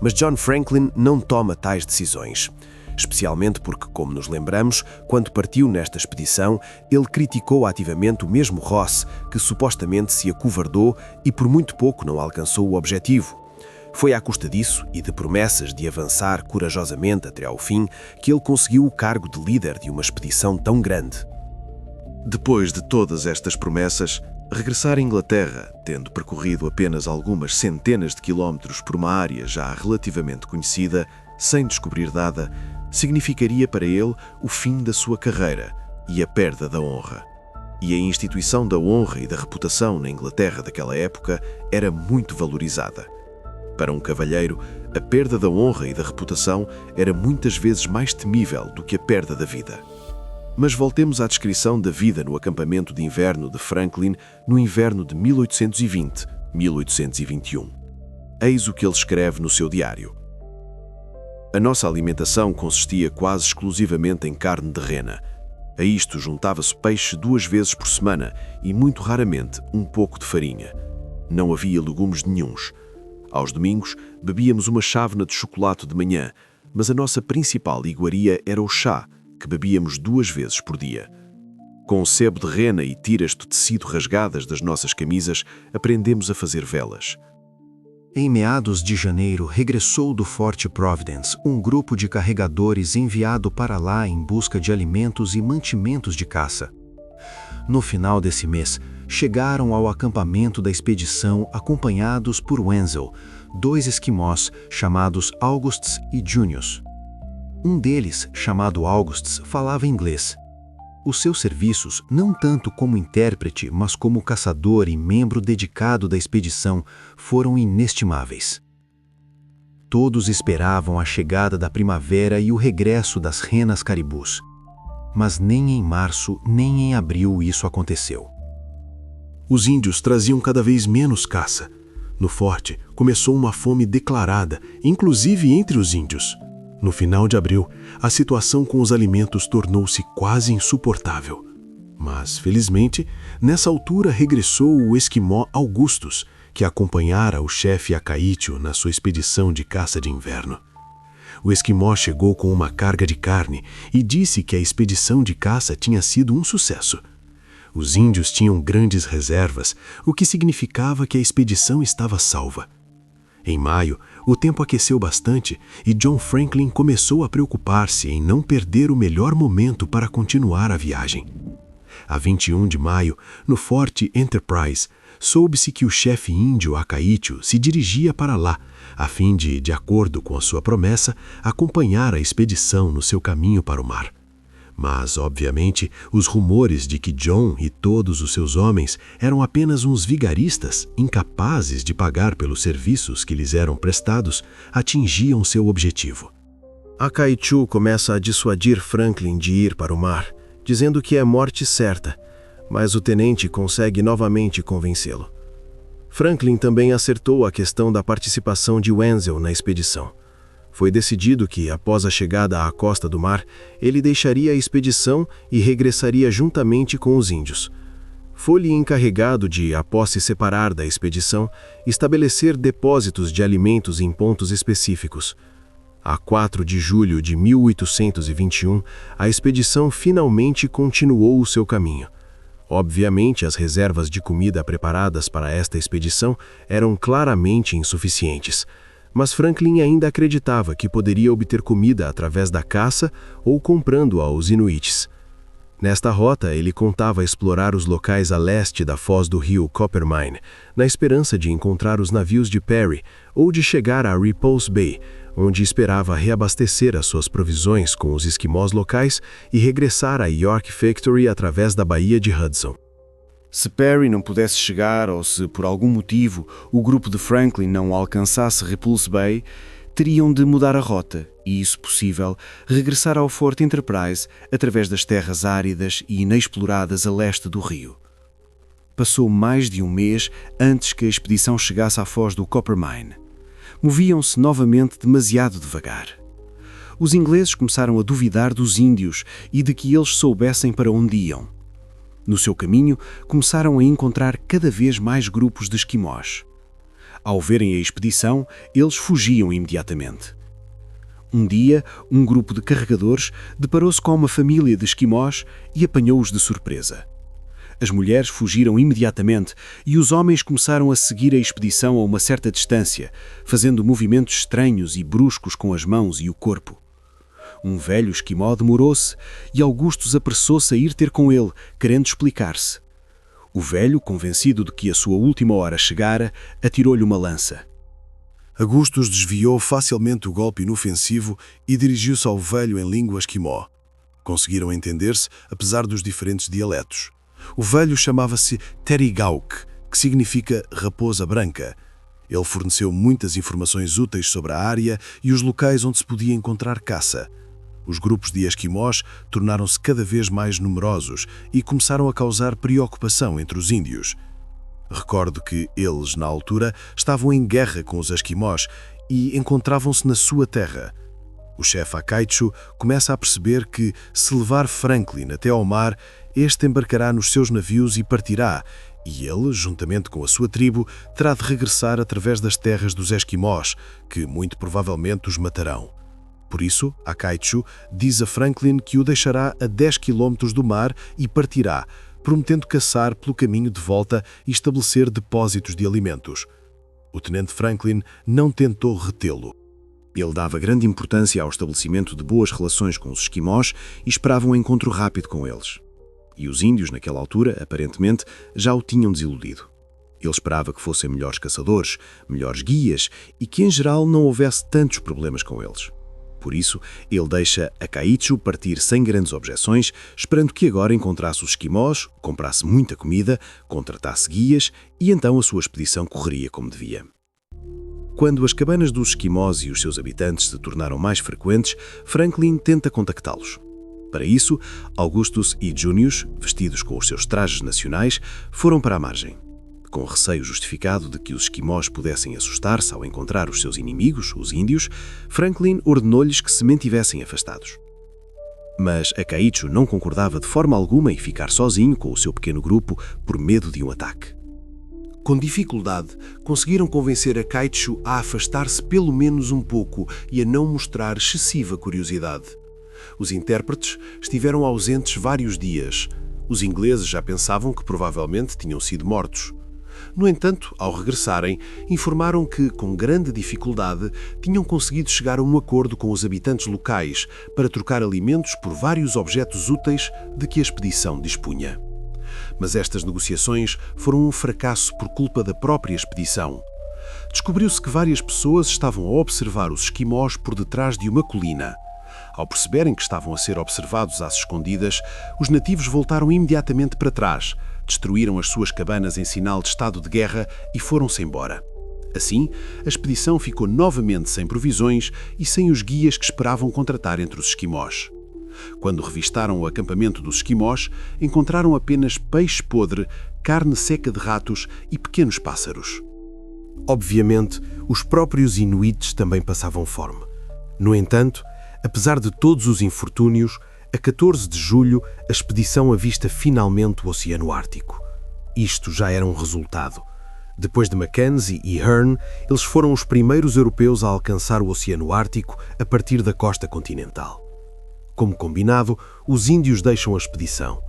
Mas John Franklin não toma tais decisões. Especialmente porque, como nos lembramos, quando partiu nesta expedição, ele criticou ativamente o mesmo Ross, que supostamente se acovardou e por muito pouco não alcançou o objetivo. Foi à custa disso e de promessas de avançar corajosamente até ao fim que ele conseguiu o cargo de líder de uma expedição tão grande. Depois de todas estas promessas, regressar à Inglaterra, tendo percorrido apenas algumas centenas de quilómetros por uma área já relativamente conhecida, sem descobrir nada, significaria para ele o fim da sua carreira e a perda da honra. E a instituição da honra e da reputação na Inglaterra daquela época era muito valorizada. Para um cavalheiro, a perda da honra e da reputação era muitas vezes mais temível do que a perda da vida. Mas voltemos à descrição da vida no acampamento de inverno de Franklin no inverno de 1820-1821. Eis o que ele escreve no seu diário. A nossa alimentação consistia quase exclusivamente em carne de rena. A isto juntava-se peixe 2 vezes por semana e, muito raramente, um pouco de farinha. Não havia legumes nenhuns. Aos domingos, bebíamos uma chávena de chocolate de manhã, mas a nossa principal iguaria era o chá, que bebíamos 2 vezes por dia. Com o sebo de rena e tiras de tecido rasgadas das nossas camisas, aprendemos a fazer velas. Em meados de janeiro, regressou do Forte Providence um grupo de carregadores enviado para lá em busca de alimentos e mantimentos de caça. No final desse mês, chegaram ao acampamento da expedição acompanhados por Wenzel, 2 esquimós chamados Augusts e Junius. Um deles, chamado Augusts, falava inglês. Os seus serviços, não tanto como intérprete, mas como caçador e membro dedicado da expedição, foram inestimáveis. Todos esperavam a chegada da primavera e o regresso das renas caribus. Mas nem em março, nem em abril isso aconteceu. Os índios traziam cada vez menos caça. No forte, começou uma fome declarada, inclusive entre os índios. No final de abril, a situação com os alimentos tornou-se quase insuportável. Mas, felizmente, nessa altura regressou o esquimó Augustus, que acompanhara o chefe Akaitio na sua expedição de caça de inverno. O esquimó chegou com uma carga de carne e disse que a expedição de caça tinha sido um sucesso. Os índios tinham grandes reservas, o que significava que a expedição estava salva. Em maio, o tempo aqueceu bastante e John Franklin começou a preocupar-se em não perder o melhor momento para continuar a viagem. A 21 de maio, no Forte Enterprise, soube-se que o chefe índio Akaitio se dirigia para lá, a fim de acordo com a sua promessa, acompanhar a expedição no seu caminho para o mar. Mas, obviamente, os rumores de que John e todos os seus homens eram apenas uns vigaristas, incapazes de pagar pelos serviços que lhes eram prestados, atingiam seu objetivo. Akaitio começa a dissuadir Franklin de ir para o mar, dizendo que é morte certa, mas o tenente consegue novamente convencê-lo. Franklin também acertou a questão da participação de Wenzel na expedição. Foi decidido que, após a chegada à costa do mar, ele deixaria a expedição e regressaria juntamente com os índios. Foi-lhe encarregado de, após se separar da expedição, estabelecer depósitos de alimentos em pontos específicos. A 4 de julho de 1821, a expedição finalmente continuou o seu caminho. Obviamente, as reservas de comida preparadas para esta expedição eram claramente insuficientes, mas Franklin ainda acreditava que poderia obter comida através da caça ou comprando aos inuites. Nesta rota, ele contava explorar os locais a leste da foz do rio Coppermine, na esperança de encontrar os navios de Perry ou de chegar a Repulse Bay, onde esperava reabastecer as suas provisões com os esquimós locais e regressar a York Factory através da Baía de Hudson. Se Perry não pudesse chegar ou se, por algum motivo, o grupo de Franklin não alcançasse Repulse Bay, teriam de mudar a rota e, se possível, regressar ao Forte Enterprise através das terras áridas e inexploradas a leste do rio. Passou mais de um mês antes que a expedição chegasse à foz do Coppermine. Moviam-se novamente demasiado devagar. Os ingleses começaram a duvidar dos índios e de que eles soubessem para onde iam. No seu caminho, começaram a encontrar cada vez mais grupos de esquimós. Ao verem a expedição, eles fugiam imediatamente. Um dia, um grupo de carregadores deparou-se com uma família de esquimós e apanhou-os de surpresa. As mulheres fugiram imediatamente e os homens começaram a seguir a expedição a uma certa distância, fazendo movimentos estranhos e bruscos com as mãos e o corpo. Um velho esquimó demorou-se e Augustus apressou-se a ir ter com ele, querendo explicar-se. O velho, convencido de que a sua última hora chegara, atirou-lhe uma lança. Augustus desviou facilmente o golpe inofensivo e dirigiu-se ao velho em língua esquimó. Conseguiram entender-se, apesar dos diferentes dialetos. O velho chamava-se Terigauk, que significa raposa branca. Ele forneceu muitas informações úteis sobre a área e os locais onde se podia encontrar caça. Os grupos de esquimós tornaram-se cada vez mais numerosos e começaram a causar preocupação entre os índios. Recordo que eles, na altura, estavam em guerra com os esquimós e encontravam-se na sua terra. O chefe Akaichu começa a perceber que, se levar Franklin até ao mar, este embarcará nos seus navios e partirá, e ele, juntamente com a sua tribo, terá de regressar através das terras dos esquimós, que muito provavelmente os matarão. Por isso, Akaichu diz a Franklin que o deixará a 10 quilômetros do mar e partirá, prometendo caçar pelo caminho de volta e estabelecer depósitos de alimentos. O tenente Franklin não tentou retê-lo. Ele dava grande importância ao estabelecimento de boas relações com os esquimós e esperava um encontro rápido com eles. E os índios, naquela altura, aparentemente, já o tinham desiludido. Ele esperava que fossem melhores caçadores, melhores guias e que, em geral, não houvesse tantos problemas com eles. Por isso, ele deixa Akaichu partir sem grandes objeções, esperando que agora encontrasse os esquimós, comprasse muita comida, contratasse guias e então a sua expedição correria como devia. Quando as cabanas dos esquimós e os seus habitantes se tornaram mais frequentes, Franklin tenta contactá-los. Para isso, Augustus e Junius, vestidos com os seus trajes nacionais, foram para a margem. Com receio justificado de que os esquimós pudessem assustar-se ao encontrar os seus inimigos, os índios, Franklin ordenou-lhes que se mantivessem afastados. Mas Akaichu não concordava de forma alguma em ficar sozinho com o seu pequeno grupo por medo de um ataque. Com dificuldade, conseguiram convencer Akaichu a afastar-se pelo menos um pouco e a não mostrar excessiva curiosidade. Os intérpretes estiveram ausentes vários dias. Os ingleses já pensavam que provavelmente tinham sido mortos. No entanto, ao regressarem, informaram que, com grande dificuldade, tinham conseguido chegar a um acordo com os habitantes locais para trocar alimentos por vários objetos úteis de que a expedição dispunha. Mas estas negociações foram um fracasso por culpa da própria expedição. Descobriu-se que várias pessoas estavam a observar os esquimós por detrás de uma colina. Ao perceberem que estavam a ser observados às escondidas, os nativos voltaram imediatamente para trás, destruíram as suas cabanas em sinal de estado de guerra e foram-se embora. Assim, a expedição ficou novamente sem provisões e sem os guias que esperavam contratar entre os esquimós. Quando revistaram o acampamento dos esquimós, encontraram apenas peixe podre, carne seca de ratos e pequenos pássaros. Obviamente, os próprios inuites também passavam fome. No entanto, apesar de todos os infortúnios, a 14 de julho, a expedição avista finalmente o Oceano Ártico. Isto já era um resultado. Depois de Mackenzie e Hearne, eles foram os primeiros europeus a alcançar o Oceano Ártico a partir da costa continental. Como combinado, os índios deixam a expedição.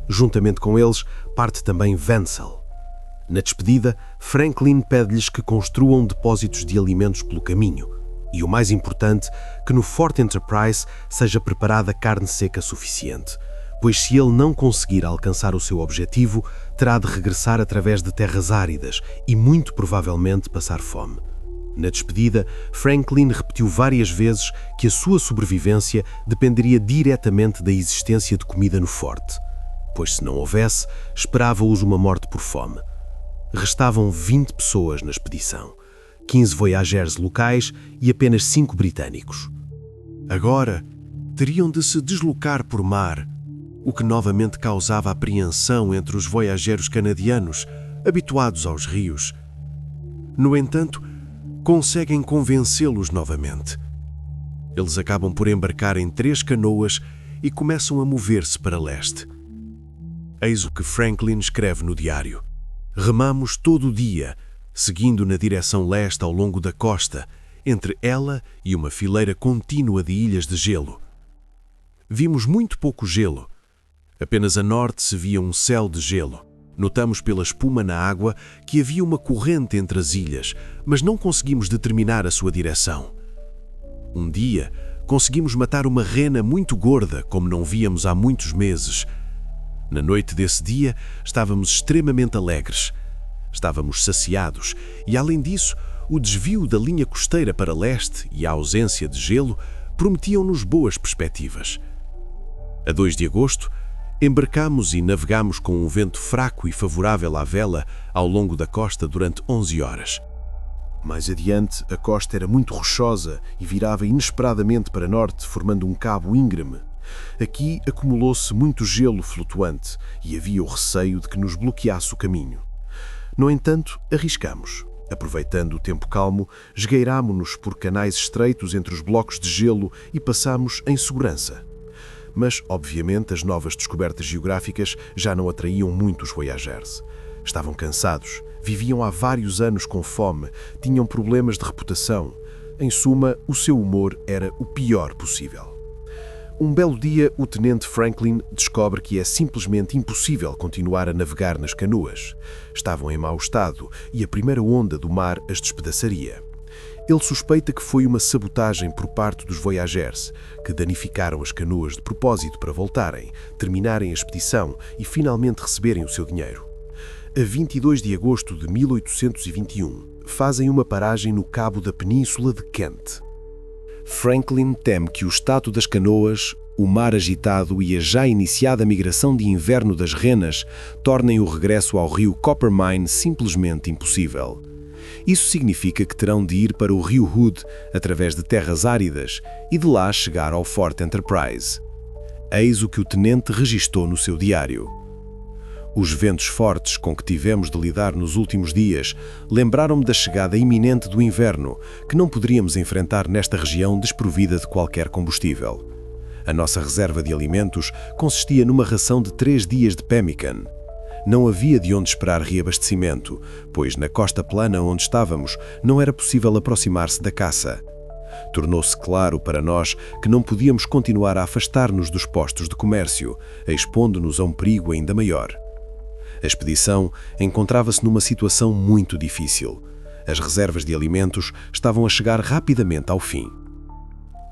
Juntamente com eles, parte também Wenzel. Na despedida, Franklin pede-lhes que construam depósitos de alimentos pelo caminho. E o mais importante, que no Fort Enterprise seja preparada carne seca suficiente, pois se ele não conseguir alcançar o seu objetivo, terá de regressar através de terras áridas e muito provavelmente passar fome. Na despedida, Franklin repetiu várias vezes que a sua sobrevivência dependeria diretamente da existência de comida no forte, pois se não houvesse, esperava-os uma morte por fome. Restavam 20 pessoas na expedição. 15 voyageurs locais e apenas 5 britânicos. Agora, teriam de se deslocar por mar, o que novamente causava apreensão entre os voyageiros canadianos, habituados aos rios. No entanto, conseguem convencê-los novamente. Eles acabam por embarcar em 3 canoas e começam a mover-se para leste. Eis o que Franklin escreve no diário. Remamos todo o dia, seguindo na direção leste ao longo da costa, entre ela e uma fileira contínua de ilhas de gelo. Vimos muito pouco gelo. Apenas a norte se via um céu de gelo. Notamos pela espuma na água que havia uma corrente entre as ilhas, mas não conseguimos determinar a sua direção. Um dia, conseguimos matar uma rena muito gorda, como não víamos há muitos meses. Na noite desse dia, estávamos extremamente alegres. Estávamos saciados e, além disso, o desvio da linha costeira para leste e a ausência de gelo prometiam-nos boas perspectivas. A 2 de agosto, embarcámos e navegámos com um vento fraco e favorável à vela ao longo da costa durante 11 horas. Mais adiante, a costa era muito rochosa e virava inesperadamente para norte, formando um cabo íngreme. Aqui acumulou-se muito gelo flutuante e havia o receio de que nos bloqueasse o caminho. No entanto, arriscamos. Aproveitando o tempo calmo, esgueirámo-nos por canais estreitos entre os blocos de gelo e passámos em segurança. Mas, obviamente, as novas descobertas geográficas já não atraíam muito os voyageurs. Estavam cansados, viviam há vários anos com fome, tinham problemas de reputação. Em suma, o seu humor era o pior possível. Um belo dia, o tenente Franklin descobre que é simplesmente impossível continuar a navegar nas canoas. Estavam em mau estado e a primeira onda do mar as despedaçaria. Ele suspeita que foi uma sabotagem por parte dos voyageurs, que danificaram as canoas de propósito para voltarem, terminarem a expedição e finalmente receberem o seu dinheiro. A 22 de agosto de 1821, fazem uma paragem no cabo da Península de Kent. Franklin teme que o estado das canoas, o mar agitado e a já iniciada migração de inverno das renas tornem o regresso ao rio Coppermine simplesmente impossível. Isso significa que terão de ir para o rio Hood através de terras áridas e de lá chegar ao Fort Enterprise. Eis o que o tenente registou no seu diário. Os ventos fortes com que tivemos de lidar nos últimos dias lembraram-me da chegada iminente do inverno, que não poderíamos enfrentar nesta região desprovida de qualquer combustível. A nossa reserva de alimentos consistia numa ração de 3 dias de pemmican. Não havia de onde esperar reabastecimento, pois na costa plana onde estávamos não era possível aproximar-se da caça. Tornou-se claro para nós que não podíamos continuar a afastar-nos dos postos de comércio, expondo-nos a um perigo ainda maior. A expedição encontrava-se numa situação muito difícil. As reservas de alimentos estavam a chegar rapidamente ao fim.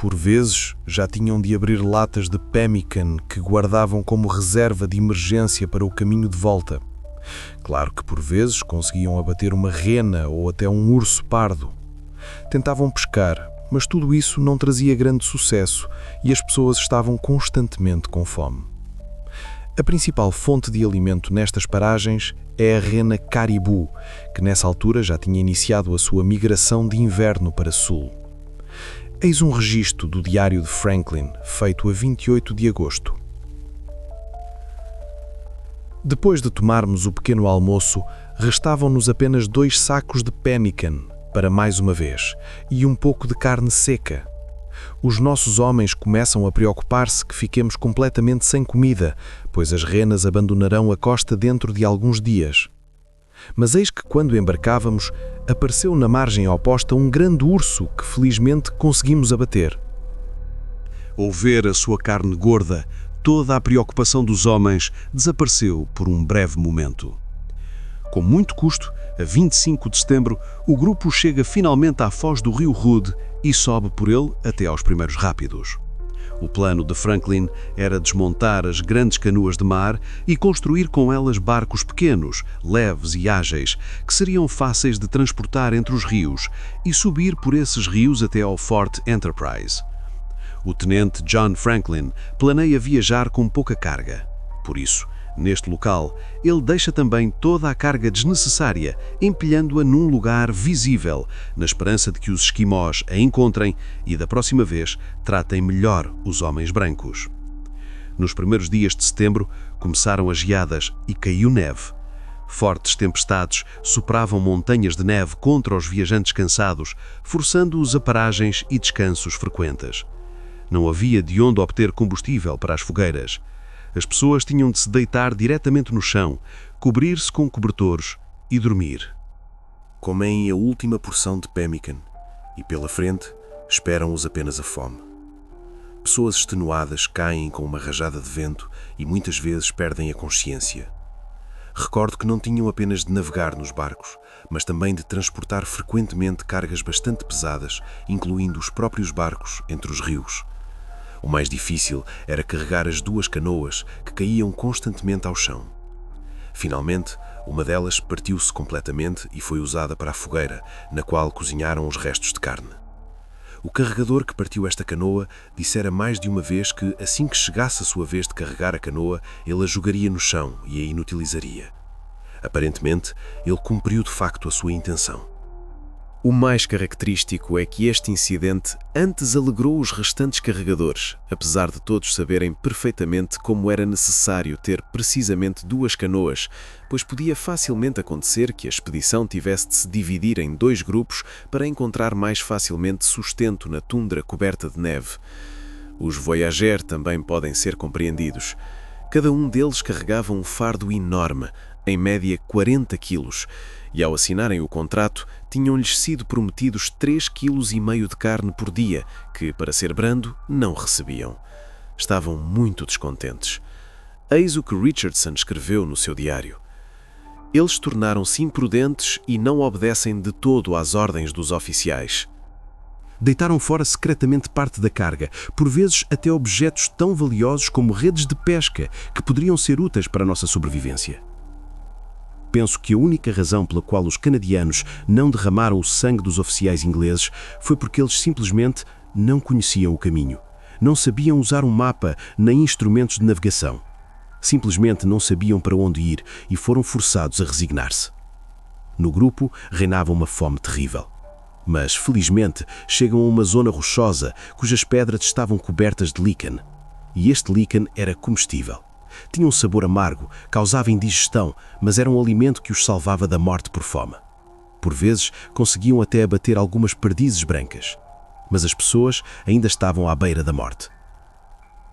Por vezes, já tinham de abrir latas de pemmican que guardavam como reserva de emergência para o caminho de volta. Claro que por vezes conseguiam abater uma rena ou até um urso pardo. Tentavam pescar, mas tudo isso não trazia grande sucesso e as pessoas estavam constantemente com fome. A principal fonte de alimento nestas paragens é a rena caribu, que nessa altura já tinha iniciado a sua migração de inverno para sul. Eis um registro do diário de Franklin, feito a 28 de agosto. Depois de tomarmos o pequeno almoço, restavam-nos apenas 2 sacos de pemmican, para mais uma vez, e um pouco de carne seca. Os nossos homens começam a preocupar-se que fiquemos completamente sem comida, pois as renas abandonarão a costa dentro de alguns dias. Mas eis que, quando embarcávamos, apareceu na margem oposta um grande urso que felizmente conseguimos abater. Ao ver a sua carne gorda, toda a preocupação dos homens desapareceu por um breve momento. Com muito custo, a 25 de setembro, o grupo chega finalmente à foz do rio Hood e sobe por ele até aos primeiros rápidos. O plano de Franklin era desmontar as grandes canoas de mar e construir com elas barcos pequenos, leves e ágeis, que seriam fáceis de transportar entre os rios e subir por esses rios até ao Fort Enterprise. O tenente John Franklin planeia viajar com pouca carga. Por isso, neste local, ele deixa também toda a carga desnecessária, empilhando-a num lugar visível, na esperança de que os esquimós a encontrem e, da próxima vez, tratem melhor os homens brancos. Nos primeiros dias de setembro, começaram as geadas e caiu neve. Fortes tempestades sopravam montanhas de neve contra os viajantes cansados, forçando-os a paragens e descansos frequentes. Não havia de onde obter combustível para as fogueiras. As pessoas tinham de se deitar diretamente no chão, cobrir-se com cobertores e dormir. Comem a última porção de pemmican e, pela frente, esperam-os apenas a fome. Pessoas extenuadas caem com uma rajada de vento e muitas vezes perdem a consciência. Recordo que não tinham apenas de navegar nos barcos, mas também de transportar frequentemente cargas bastante pesadas, incluindo os próprios barcos, entre os rios. O mais difícil era carregar as 2 canoas, que caíam constantemente ao chão. Finalmente, uma delas partiu-se completamente e foi usada para a fogueira, na qual cozinharam os restos de carne. O carregador que partiu esta canoa dissera mais de uma vez que, assim que chegasse a sua vez de carregar a canoa, ele a jogaria no chão e a inutilizaria. Aparentemente, ele cumpriu de facto a sua intenção. O mais característico é que este incidente antes alegrou os restantes carregadores, apesar de todos saberem perfeitamente como era necessário ter precisamente 2 canoas, pois podia facilmente acontecer que a expedição tivesse de se dividir em 2 grupos para encontrar mais facilmente sustento na tundra coberta de neve. Os voyageurs também podem ser compreendidos. Cada um deles carregava um fardo enorme, em média 40 quilos, e ao assinarem o contrato, tinham-lhes sido prometidos 3,5 kg de carne por dia, que, para ser brando, não recebiam. Estavam muito descontentes. Eis o que Richardson escreveu no seu diário. Eles tornaram-se imprudentes e não obedecem de todo às ordens dos oficiais. Deitaram fora secretamente parte da carga, por vezes até objetos tão valiosos como redes de pesca, que poderiam ser úteis para a nossa sobrevivência. Penso que a única razão pela qual os canadianos não derramaram o sangue dos oficiais ingleses foi porque eles simplesmente não conheciam o caminho. Não sabiam usar um mapa nem instrumentos de navegação. Simplesmente não sabiam para onde ir e foram forçados a resignar-se. No grupo reinava uma fome terrível. Mas, felizmente, chegam a uma zona rochosa cujas pedras estavam cobertas de líquen. E este líquen era comestível. Tinha um sabor amargo, causava indigestão, mas era um alimento que os salvava da morte por fome. Por vezes, conseguiam até abater algumas perdizes brancas. Mas as pessoas ainda estavam à beira da morte.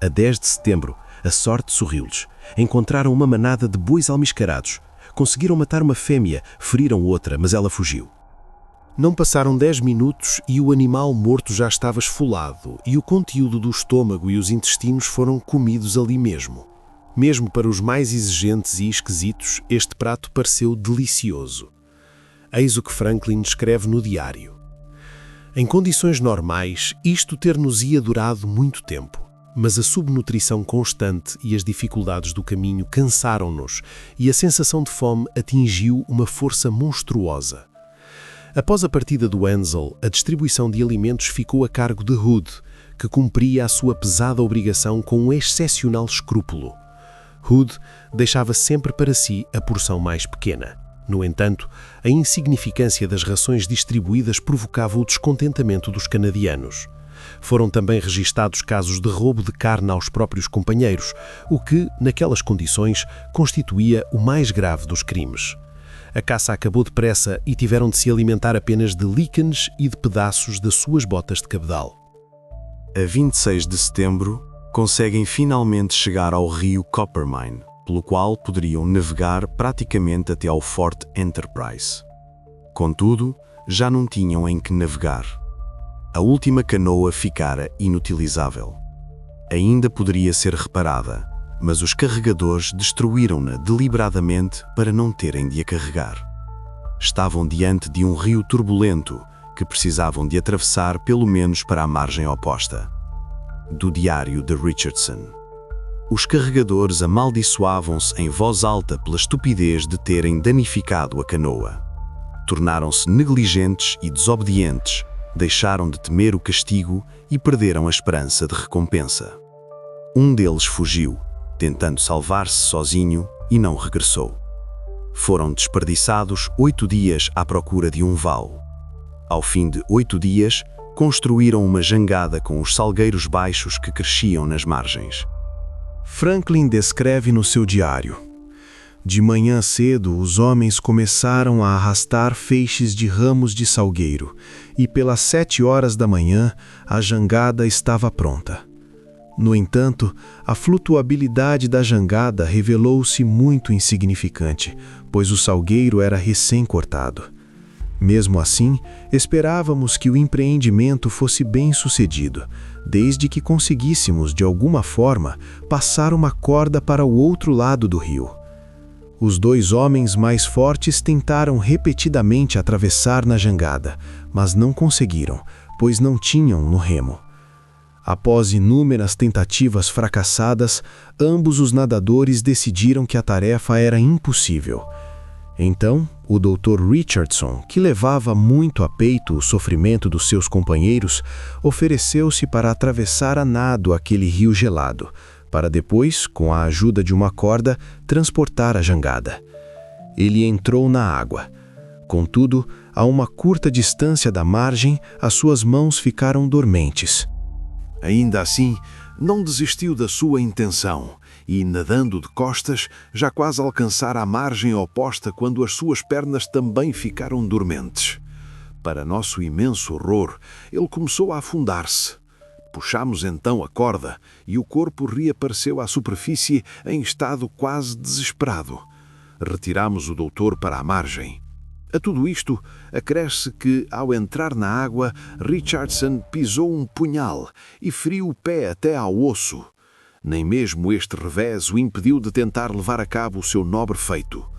A 10 de setembro, a sorte sorriu-lhes. Encontraram uma manada de bois almiscarados. Conseguiram matar uma fêmea, feriram outra, mas ela fugiu. Não passaram 10 minutos e o animal morto já estava esfolado e o conteúdo do estômago e os intestinos foram comidos ali mesmo. Mesmo para os mais exigentes e esquisitos, este prato pareceu delicioso. Eis o que Franklin escreve no diário. Em condições normais, isto ter-nos-ia durado muito tempo, mas a subnutrição constante e as dificuldades do caminho cansaram-nos e a sensação de fome atingiu uma força monstruosa. Após a partida do Ansel, a distribuição de alimentos ficou a cargo de Hood, que cumpria a sua pesada obrigação com um excepcional escrúpulo. Hood deixava sempre para si a porção mais pequena. No entanto, a insignificância das rações distribuídas provocava o descontentamento dos canadianos. Foram também registados casos de roubo de carne aos próprios companheiros, o que, naquelas condições, constituía o mais grave dos crimes. A caça acabou depressa e tiveram de se alimentar apenas de líquenes e de pedaços das suas botas de cabedal. A 26 de setembro, conseguem finalmente chegar ao rio Coppermine, pelo qual poderiam navegar praticamente até ao Fort Enterprise. Contudo, já não tinham em que navegar. A última canoa ficara inutilizável. Ainda poderia ser reparada, mas os carregadores destruíram-na deliberadamente para não terem de a carregar. Estavam diante de um rio turbulento que precisavam de atravessar pelo menos para a margem oposta. Do diário de Richardson. Os carregadores amaldiçoavam-se em voz alta pela estupidez de terem danificado a canoa. Tornaram-se negligentes e desobedientes, deixaram de temer o castigo e perderam a esperança de recompensa. Um deles fugiu, tentando salvar-se sozinho, e não regressou. Foram desperdiçados 8 dias à procura de um valo. Ao fim de 8 dias, construíram uma jangada com os salgueiros baixos que cresciam nas margens. Franklin descreve no seu diário: de manhã cedo, os homens começaram a arrastar feixes de ramos de salgueiro, e pelas 7 horas da manhã, a jangada estava pronta. No entanto, a flutuabilidade da jangada revelou-se muito insignificante, pois o salgueiro era recém-cortado. Mesmo assim, esperávamos que o empreendimento fosse bem-sucedido, desde que conseguíssemos, de alguma forma, passar uma corda para o outro lado do rio. Os 2 homens mais fortes tentaram repetidamente atravessar na jangada, mas não conseguiram, pois não tinham no remo. Após inúmeras tentativas fracassadas, ambos os nadadores decidiram que a tarefa era impossível. Então, o Dr. Richardson, que levava muito a peito o sofrimento dos seus companheiros, ofereceu-se para atravessar a nado aquele rio gelado, para depois, com a ajuda de uma corda, transportar a jangada. Ele entrou na água. Contudo, a uma curta distância da margem, as suas mãos ficaram dormentes. Ainda assim, não desistiu da sua intenção e, nadando de costas, já quase alcançara a margem oposta quando as suas pernas também ficaram dormentes. Para nosso imenso horror, ele começou a afundar-se. Puxámos então a corda e o corpo reapareceu à superfície em estado quase desesperado. Retirámos o doutor para a margem. A tudo isto, acresce que, ao entrar na água, Richardson pisou um punhal e feriu o pé até ao osso. Nem mesmo este revés o impediu de tentar levar a cabo o seu nobre feito.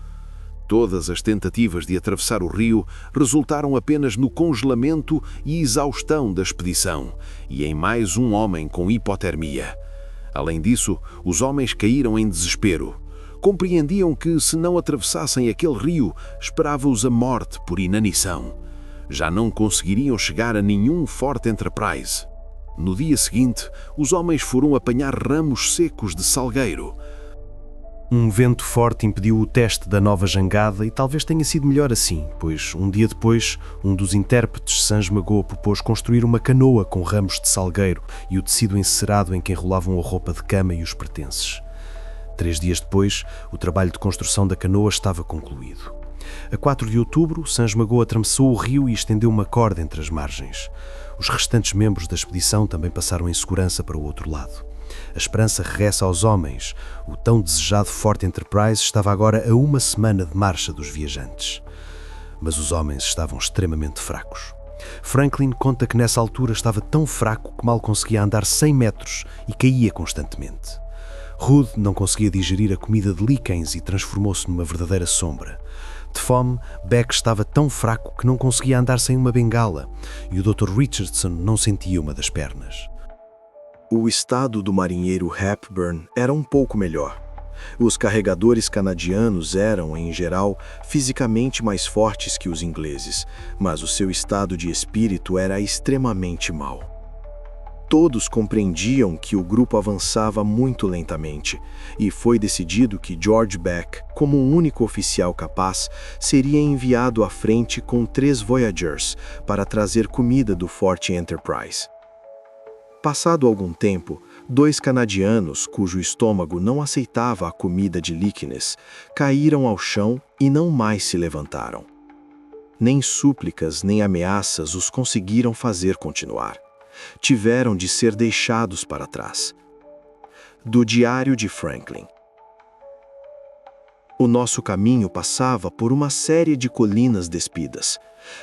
Todas as tentativas de atravessar o rio resultaram apenas no congelamento e exaustão da expedição, e em mais um homem com hipotermia. Além disso, os homens caíram em desespero. Compreendiam que, se não atravessassem aquele rio, esperava-os a morte por inanição. Já não conseguiriam chegar a nenhum Fort Enterprise. No dia seguinte, os homens foram apanhar ramos secos de salgueiro. Um vento forte impediu o teste da nova jangada e talvez tenha sido melhor assim, pois um dia depois, um dos intérpretes Sans Magot propôs construir uma canoa com ramos de salgueiro e o tecido encerado em que enrolavam a roupa de cama e os pertences. 3 dias depois, o trabalho de construção da canoa estava concluído. A 4 de outubro, Sans Magot atravessou o rio e estendeu uma corda entre as margens. Os restantes membros da expedição também passaram em segurança para o outro lado. A esperança regressa aos homens. O tão desejado Fort Enterprise estava agora a 1 semana de marcha dos viajantes. Mas os homens estavam extremamente fracos. Franklin conta que nessa altura estava tão fraco que mal conseguia andar 100 metros e caía constantemente. Hood não conseguia digerir a comida de líquens e transformou-se numa verdadeira sombra. De fome, Beck estava tão fraco que não conseguia andar sem uma bengala e o Dr. Richardson não sentia uma das pernas. O estado do marinheiro Hepburn era um pouco melhor. Os carregadores canadianos eram, em geral, fisicamente mais fortes que os ingleses, mas o seu estado de espírito era extremamente mau. Todos compreendiam que o grupo avançava muito lentamente, e foi decidido que George Beck, como o único oficial capaz, seria enviado à frente com 3 Voyagers para trazer comida do Fort Enterprise. Passado algum tempo, 2 canadianos, cujo estômago não aceitava a comida de líquenes, caíram ao chão e não mais se levantaram. Nem súplicas nem ameaças os conseguiram fazer continuar. Tiveram de ser deixados para trás. Do Diário de Franklin. O nosso caminho passava por uma série de colinas despidas.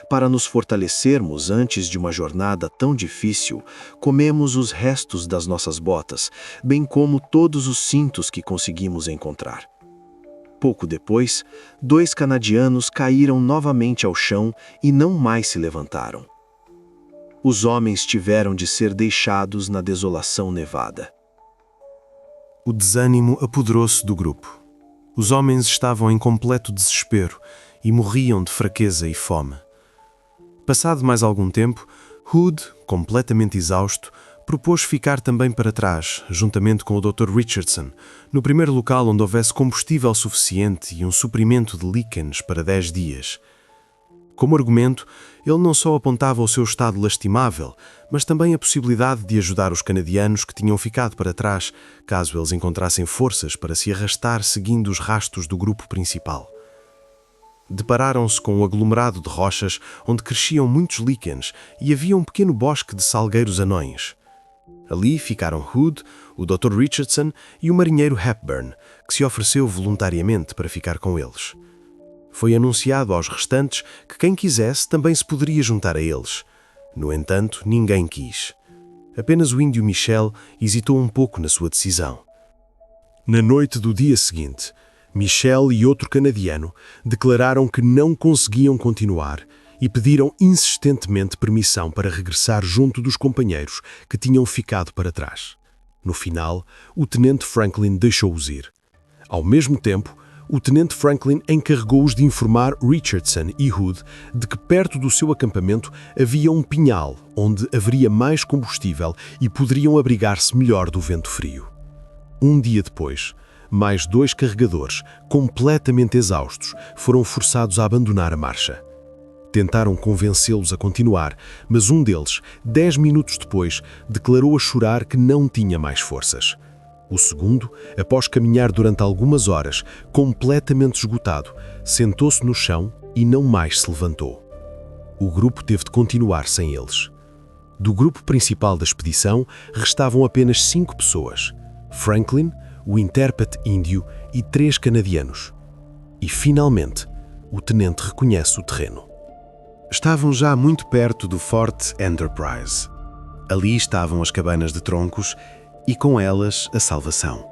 Para nos fortalecermos antes de uma jornada tão difícil, comemos os restos das nossas botas, bem como todos os cintos que conseguimos encontrar. Pouco depois, 2 canadianos caíram novamente ao chão e não mais se levantaram. Os homens tiveram de ser deixados na desolação nevada. O desânimo apoderou-se do grupo. Os homens estavam em completo desespero e morriam de fraqueza e fome. Passado mais algum tempo, Hood, completamente exausto, propôs ficar também para trás, juntamente com o Dr. Richardson, no primeiro local onde houvesse combustível suficiente e um suprimento de líquenes para 10 dias. Como argumento, ele não só apontava o seu estado lastimável, mas também a possibilidade de ajudar os canadianos que tinham ficado para trás, caso eles encontrassem forças para se arrastar seguindo os rastros do grupo principal. Depararam-se com um aglomerado de rochas onde cresciam muitos líquenes e havia um pequeno bosque de salgueiros anões. Ali ficaram Hood, o Dr. Richardson e o marinheiro Hepburn, que se ofereceu voluntariamente para ficar com eles. Foi anunciado aos restantes que quem quisesse também se poderia juntar a eles. No entanto, ninguém quis. Apenas o índio Michel hesitou um pouco na sua decisão. Na noite do dia seguinte, Michel e outro canadiano declararam que não conseguiam continuar e pediram insistentemente permissão para regressar junto dos companheiros que tinham ficado para trás. No final, o tenente Franklin deixou-os ir. Ao mesmo tempo, o tenente Franklin encarregou-os de informar Richardson e Hood de que perto do seu acampamento havia um pinhal onde haveria mais combustível e poderiam abrigar-se melhor do vento frio. Um dia depois, mais 2 carregadores, completamente exaustos, foram forçados a abandonar a marcha. Tentaram convencê-los a continuar, mas um deles, 10 minutos depois, declarou a chorar que não tinha mais forças. O segundo, após caminhar durante algumas horas, completamente esgotado, sentou-se no chão e não mais se levantou. O grupo teve de continuar sem eles. Do grupo principal da expedição, restavam apenas 5 pessoas: Franklin, o intérprete índio e 3 canadianos. E, finalmente, o tenente reconhece o terreno. Estavam já muito perto do Fort Enterprise. Ali estavam as cabanas de troncos e com elas a salvação.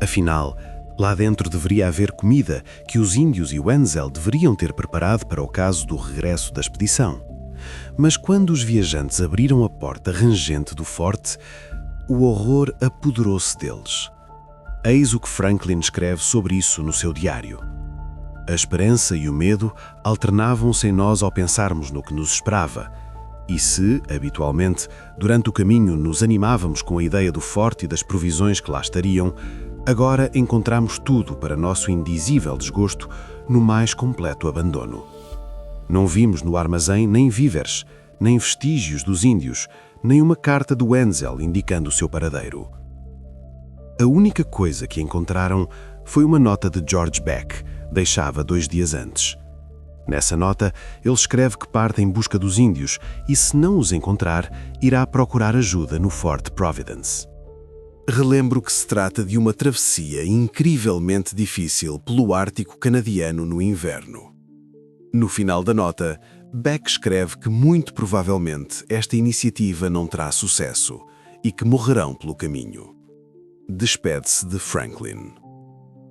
Afinal, lá dentro deveria haver comida que os índios e Wenzel deveriam ter preparado para o caso do regresso da expedição. Mas quando os viajantes abriram a porta rangente do forte, o horror apoderou-se deles. Eis o que Franklin escreve sobre isso no seu diário. A esperança e o medo alternavam-se em nós ao pensarmos no que nos esperava. E se, habitualmente, durante o caminho nos animávamos com a ideia do forte e das provisões que lá estariam, agora encontramos tudo para nosso indizível desgosto no mais completo abandono. Não vimos no armazém nem víveres, nem vestígios dos índios, nem uma carta do Wenzel indicando o seu paradeiro. A única coisa que encontraram foi uma nota de George Beck, deixava 2 dias antes. Nessa nota, ele escreve que parte em busca dos índios e, se não os encontrar, irá procurar ajuda no Fort Providence. Relembro que se trata de uma travessia incrivelmente difícil pelo Ártico canadiano no inverno. No final da nota, Beck escreve que muito provavelmente esta iniciativa não terá sucesso e que morrerão pelo caminho. Despede-se de Franklin.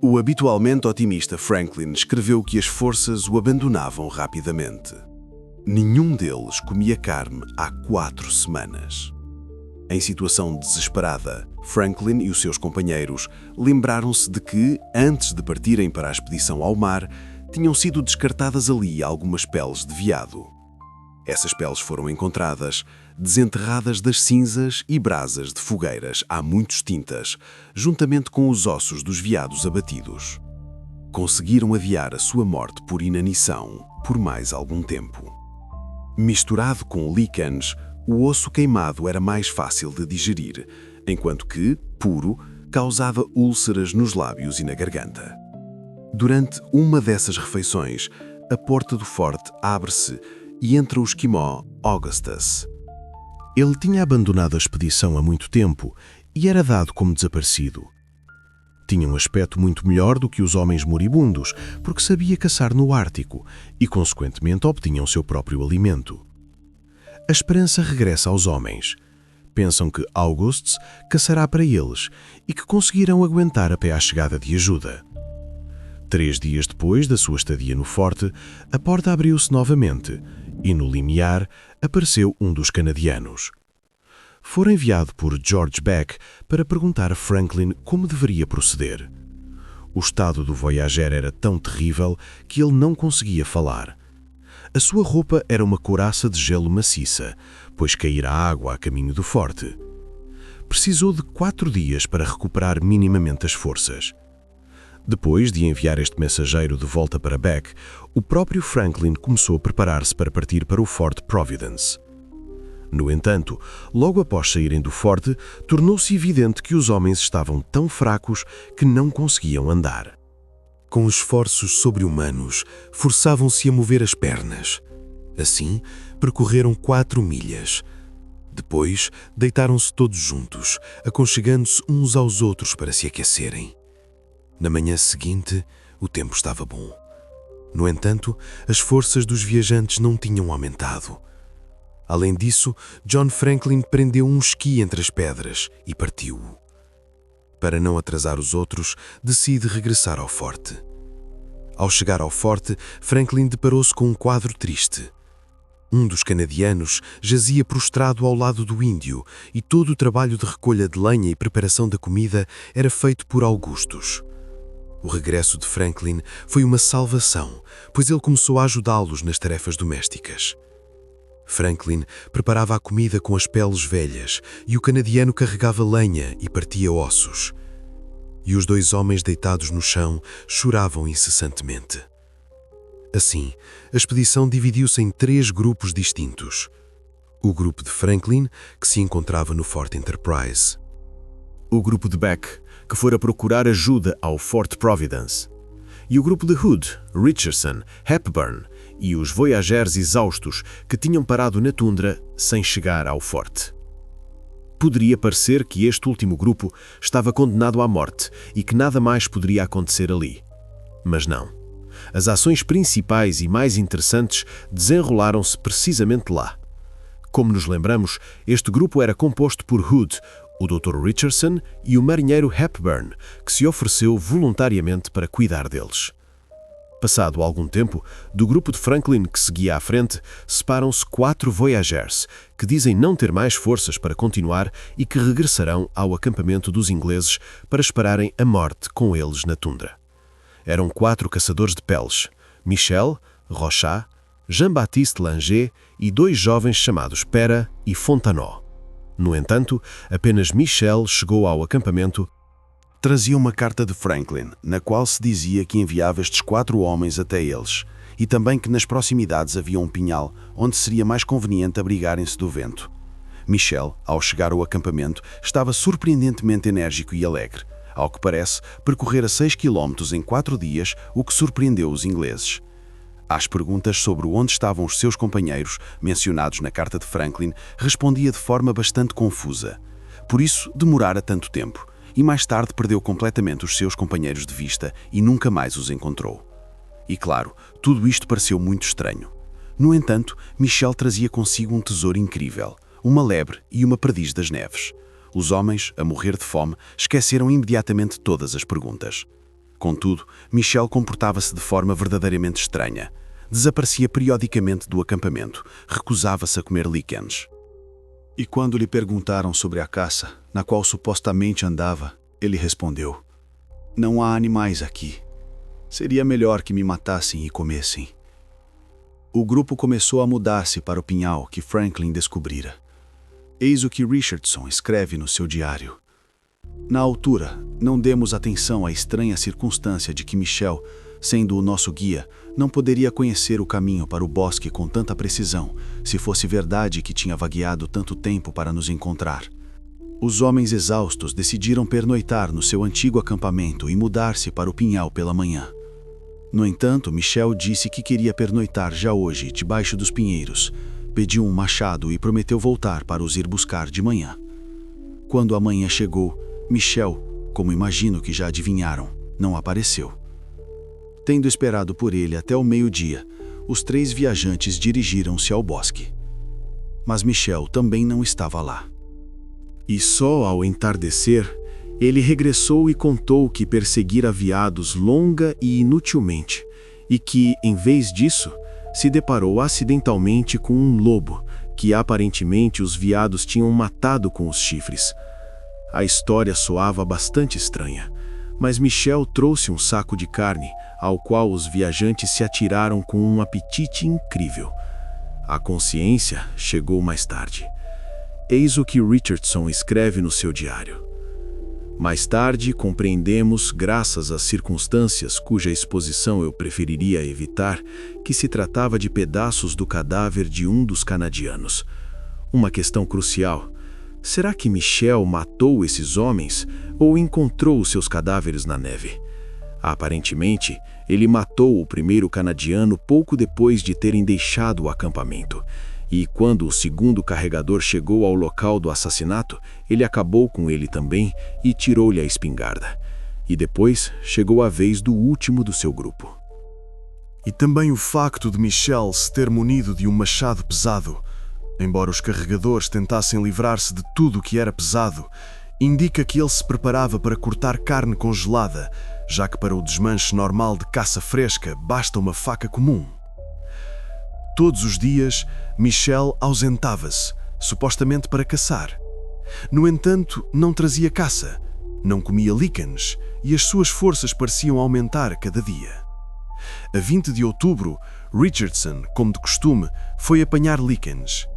O habitualmente otimista Franklin escreveu que as forças o abandonavam rapidamente. Nenhum deles comia carne há 4 semanas. Em situação desesperada, Franklin e os seus companheiros lembraram-se de que, antes de partirem para a expedição ao mar, tinham sido descartadas ali algumas peles de veado. Essas peles foram encontradas, desenterradas das cinzas e brasas de fogueiras há muitos tintas, juntamente com os ossos dos veados abatidos. Conseguiram adiar a sua morte por inanição por mais algum tempo. Misturado com líquens, o osso queimado era mais fácil de digerir, enquanto que, puro, causava úlceras nos lábios e na garganta. Durante uma dessas refeições, a porta do forte abre-se e entra o esquimó Augustus. Ele tinha abandonado a expedição há muito tempo e era dado como desaparecido. Tinha um aspecto muito melhor do que os homens moribundos, porque sabia caçar no Ártico e, consequentemente, obtinha o seu próprio alimento. A esperança regressa aos homens. Pensam que Augustus caçará para eles e que conseguirão aguentar até à chegada de ajuda. 3 dias depois da sua estadia no forte, a porta abriu-se novamente e no limiar apareceu um dos canadianos. Fora enviado por George Beck para perguntar a Franklin como deveria proceder. O estado do voyager era tão terrível que ele não conseguia falar. A sua roupa era uma couraça de gelo maciça, pois caíra água a caminho do forte. Precisou de 4 dias para recuperar minimamente as forças. Depois de enviar este mensageiro de volta para Beck, o próprio Franklin começou a preparar-se para partir para o Fort Providence. No entanto, logo após saírem do forte, tornou-se evidente que os homens estavam tão fracos que não conseguiam andar. Com esforços sobre-humanos, forçavam-se a mover as pernas. Assim, percorreram 4 milhas. Depois, deitaram-se todos juntos, aconchegando-se uns aos outros para se aquecerem. Na manhã seguinte, o tempo estava bom. No entanto, as forças dos viajantes não tinham aumentado. Além disso, John Franklin prendeu um esqui entre as pedras e partiu-o. Para não atrasar os outros, decide regressar ao forte. Ao chegar ao forte, Franklin deparou-se com um quadro triste. Um dos canadianos jazia prostrado ao lado do índio e todo o trabalho de recolha de lenha e preparação da comida era feito por Augustus. O regresso de Franklin foi uma salvação, pois ele começou a ajudá-los nas tarefas domésticas. Franklin preparava a comida com as peles velhas e o canadiano carregava lenha e partia ossos. E os dois homens deitados no chão choravam incessantemente. Assim, a expedição dividiu-se em 3 grupos distintos. O grupo de Franklin, que se encontrava no Fort Enterprise. O grupo de Beck, que fora procurar ajuda ao Fort Providence. E o grupo de Hood, Richardson, Hepburn e os voyageurs exaustos que tinham parado na tundra sem chegar ao forte. Poderia parecer que este último grupo estava condenado à morte e que nada mais poderia acontecer ali. Mas não. As ações principais e mais interessantes desenrolaram-se precisamente lá. Como nos lembramos, este grupo era composto por Hood, o Dr. Richardson e o marinheiro Hepburn, que se ofereceu voluntariamente para cuidar deles. Passado algum tempo, do grupo de Franklin que seguia à frente, separam-se 4 voyageurs, que dizem não ter mais forças para continuar e que regressarão ao acampamento dos ingleses para esperarem a morte com eles na tundra. Eram 4 caçadores de peles, Michel, Rochat, Jean-Baptiste Langer e 2 jovens chamados Pera e Fontanot. No entanto, apenas Michel chegou ao acampamento. Trazia uma carta de Franklin, na qual se dizia que enviava estes 4 homens até eles, e também que nas proximidades havia um pinhal, onde seria mais conveniente abrigarem-se do vento. Michel, ao chegar ao acampamento, estava surpreendentemente enérgico e alegre. Ao que parece, percorrera 6 quilómetros em 4 dias, o que surpreendeu os ingleses. Às perguntas sobre onde estavam os seus companheiros, mencionados na carta de Franklin, respondia de forma bastante confusa. Por isso, demorara tanto tempo. E mais tarde perdeu completamente os seus companheiros de vista e nunca mais os encontrou. E claro, tudo isto pareceu muito estranho. No entanto, Michel trazia consigo um tesouro incrível, uma lebre e uma perdiz das neves. Os homens, a morrer de fome, esqueceram imediatamente todas as perguntas. Contudo, Michel comportava-se de forma verdadeiramente estranha. Desaparecia periodicamente do acampamento, recusava-se a comer líquens. E quando lhe perguntaram sobre a caça, na qual supostamente andava, ele respondeu: "Não há animais aqui. Seria melhor que me matassem e comessem." O grupo começou a mudar-se para o pinhal que Franklin descobrira. Eis o que Richardson escreve no seu diário. Na altura, não demos atenção à estranha circunstância de que Michel, sendo o nosso guia, não poderia conhecer o caminho para o bosque com tanta precisão, se fosse verdade que tinha vagueado tanto tempo para nos encontrar. Os homens exaustos decidiram pernoitar no seu antigo acampamento e mudar-se para o pinhal pela manhã. No entanto, Michel disse que queria pernoitar já hoje, debaixo dos pinheiros. Pediu um machado e prometeu voltar para os ir buscar de manhã. Quando a manhã chegou, Michel, como imagino que já adivinharam, não apareceu. Tendo esperado por ele até o meio-dia, os 3 viajantes dirigiram-se ao bosque. Mas Michel também não estava lá. E só ao entardecer, ele regressou e contou que perseguira veados longa e inutilmente, e que, em vez disso, se deparou acidentalmente com um lobo, que aparentemente os veados tinham matado com os chifres. A história soava bastante estranha, mas Michel trouxe um saco de carne, ao qual os viajantes se atiraram com um apetite incrível. A consciência chegou mais tarde. Eis o que Richardson escreve no seu diário. Mais tarde, compreendemos, graças às circunstâncias cuja exposição eu preferiria evitar, que se tratava de pedaços do cadáver de um dos canadianos. Uma questão crucial. Será que Michel matou esses homens ou encontrou os seus cadáveres na neve? Aparentemente, ele matou o primeiro canadiano pouco depois de terem deixado o acampamento. E quando o segundo carregador chegou ao local do assassinato, ele acabou com ele também e tirou-lhe a espingarda. E depois chegou a vez do último do seu grupo. E também o facto de Michel se ter munido de um machado pesado. Embora os carregadores tentassem livrar-se de tudo o que era pesado, Indica que ele se preparava para cortar carne congelada, já que para o desmanche normal de caça fresca basta uma faca comum. Todos os dias, Michelle ausentava-se, supostamente para caçar. No entanto, não trazia caça, não comia líquenes e as suas forças pareciam aumentar a cada dia. A 20 de outubro, Richardson, como de costume, foi apanhar líquenes.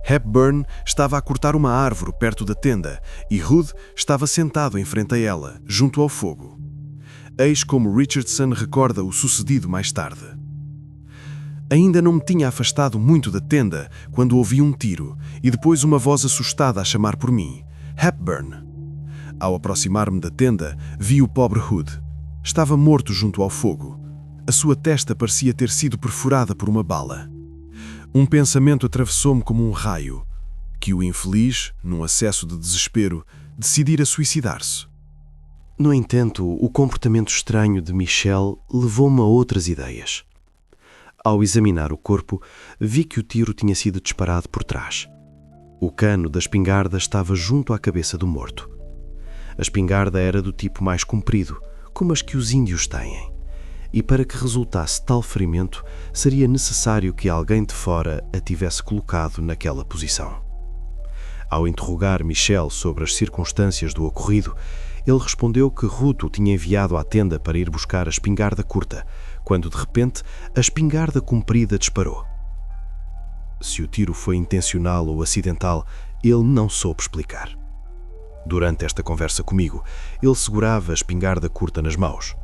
Hepburn estava a cortar uma árvore perto da tenda e Hood estava sentado em frente a ela, junto ao fogo. Eis como Richardson recorda o sucedido mais tarde. Ainda não me tinha afastado muito da tenda quando ouvi um tiro e depois uma voz assustada a chamar por mim. Hepburn. Ao aproximar-me da tenda, vi o pobre Hood. Estava morto junto ao fogo. A sua testa parecia ter sido perfurada por uma bala. Um pensamento atravessou-me como um raio, que o infeliz, num acesso de desespero, decidira suicidar-se. No entanto, o comportamento estranho de Michelle levou-me a outras ideias. Ao examinar o corpo, vi que o tiro tinha sido disparado por trás. O cano da espingarda estava junto à cabeça do morto. A espingarda era do tipo mais comprido, como as que os índios têm. E para que resultasse tal ferimento, seria necessário que alguém de fora a tivesse colocado naquela posição. Ao interrogar Michelle sobre as circunstâncias do ocorrido, ele respondeu que Ruth o tinha enviado à tenda para ir buscar a espingarda curta, quando de repente a espingarda comprida disparou. Se o tiro foi intencional ou acidental, ele não soube explicar. Durante esta conversa comigo, ele segurava a espingarda curta nas mãos.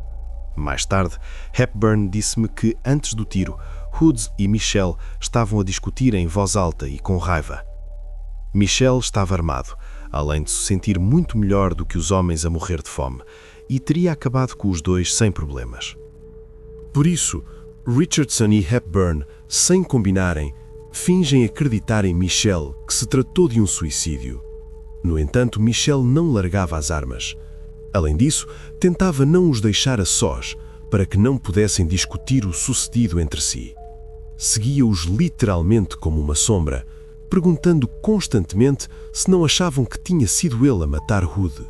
Mais tarde, Hepburn disse-me que, antes do tiro, Hood e Michelle estavam a discutir em voz alta e com raiva. Michelle estava armado, além de se sentir muito melhor do que os homens a morrer de fome, e teria acabado com os dois sem problemas. Por isso, Richardson e Hepburn, sem combinarem, fingem acreditar em Michelle que se tratou de um suicídio. No entanto, Michelle não largava as armas. Além disso, tentava não os deixar a sós, para que não pudessem discutir o sucedido entre si. Seguia-os literalmente como uma sombra, perguntando constantemente se não achavam que tinha sido ele a matar Hood.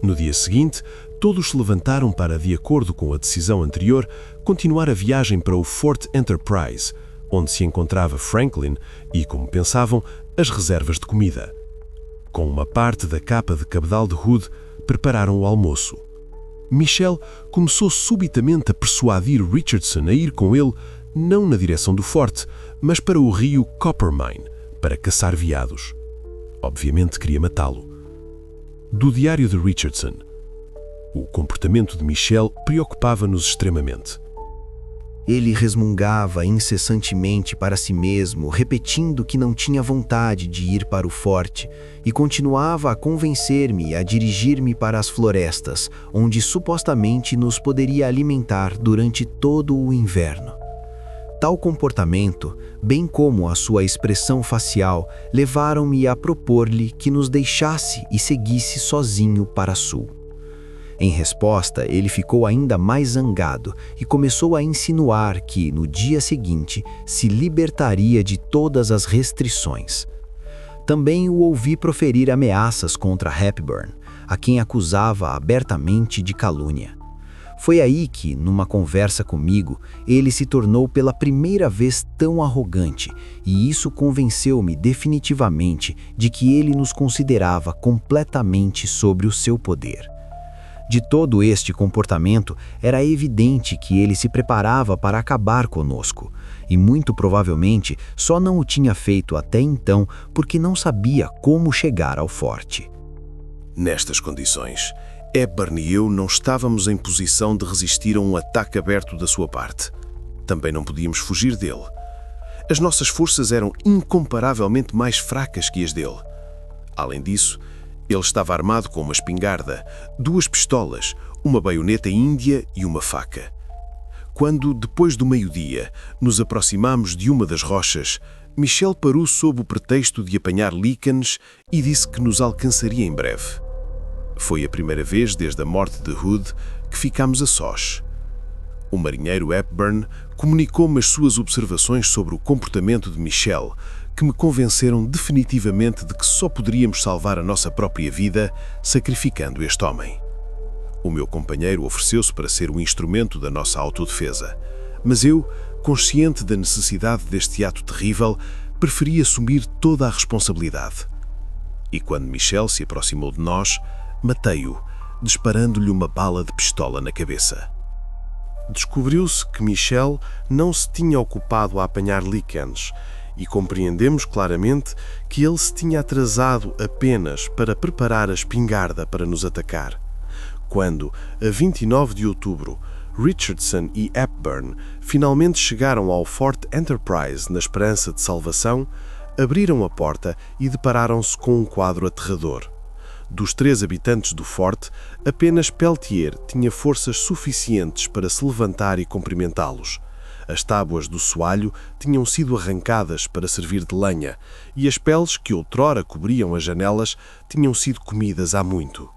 No dia seguinte, todos se levantaram para, de acordo com a decisão anterior, continuar a viagem para o Fort Enterprise, onde se encontrava Franklin e, como pensavam, as reservas de comida. Com uma parte da capa de cabedal de Hood, prepararam o almoço. Michelle começou subitamente a persuadir Richardson a ir com ele, não na direção do forte, mas para o rio Coppermine, para caçar veados. Obviamente queria matá-lo. Do diário de Richardson. O comportamento de Michelle preocupava-nos extremamente. Ele resmungava incessantemente para si mesmo, repetindo que não tinha vontade de ir para o forte, e continuava a convencer-me a dirigir-me para as florestas, onde supostamente nos poderia alimentar durante todo o inverno. Tal comportamento, bem como a sua expressão facial, levaram-me a propor-lhe que nos deixasse e seguisse sozinho para sul. Em resposta, ele ficou ainda mais zangado e começou a insinuar que, no dia seguinte, se libertaria de todas as restrições. Também o ouvi proferir ameaças contra Hepburn, a quem acusava abertamente de calúnia. Foi aí que, numa conversa comigo, ele se tornou pela primeira vez tão arrogante, e isso convenceu-me definitivamente de que ele nos considerava completamente sobre o seu poder. De todo este comportamento, era evidente que ele se preparava para acabar conosco, e muito provavelmente só não o tinha feito até então porque não sabia como chegar ao forte. Nestas condições, Hepburn e eu não estávamos em posição de resistir a um ataque aberto da sua parte. Também não podíamos fugir dele. As nossas forças eram incomparavelmente mais fracas que as dele. Além disso, ele estava armado com uma espingarda, 2 pistolas, uma baioneta índia e uma faca. Quando, depois do meio-dia, nos aproximamos de uma das rochas, Michelle parou sob o pretexto de apanhar líquenes e disse que nos alcançaria em breve. Foi a primeira vez desde a morte de Hood que ficámos a sós. O marinheiro Hepburn comunicou-me as suas observações sobre o comportamento de Michelle, que me convenceram definitivamente de que só poderíamos salvar a nossa própria vida sacrificando este homem. O meu companheiro ofereceu-se para ser o instrumento da nossa autodefesa, mas eu, consciente da necessidade deste ato terrível, preferi assumir toda a responsabilidade. E quando Michel se aproximou de nós, matei-o, disparando-lhe uma bala de pistola na cabeça. Descobriu-se que Michel não se tinha ocupado a apanhar líquens e compreendemos claramente que ele se tinha atrasado apenas para preparar a espingarda para nos atacar. Quando, a 29 de outubro, Richardson e Hepburn finalmente chegaram ao Fort Enterprise na esperança de salvação, abriram a porta e depararam-se com um quadro aterrador. Dos 3 habitantes do forte, apenas Peltier tinha forças suficientes para se levantar e cumprimentá-los. As tábuas do soalho tinham sido arrancadas para servir de lenha, e as peles que outrora cobriam as janelas tinham sido comidas há muito.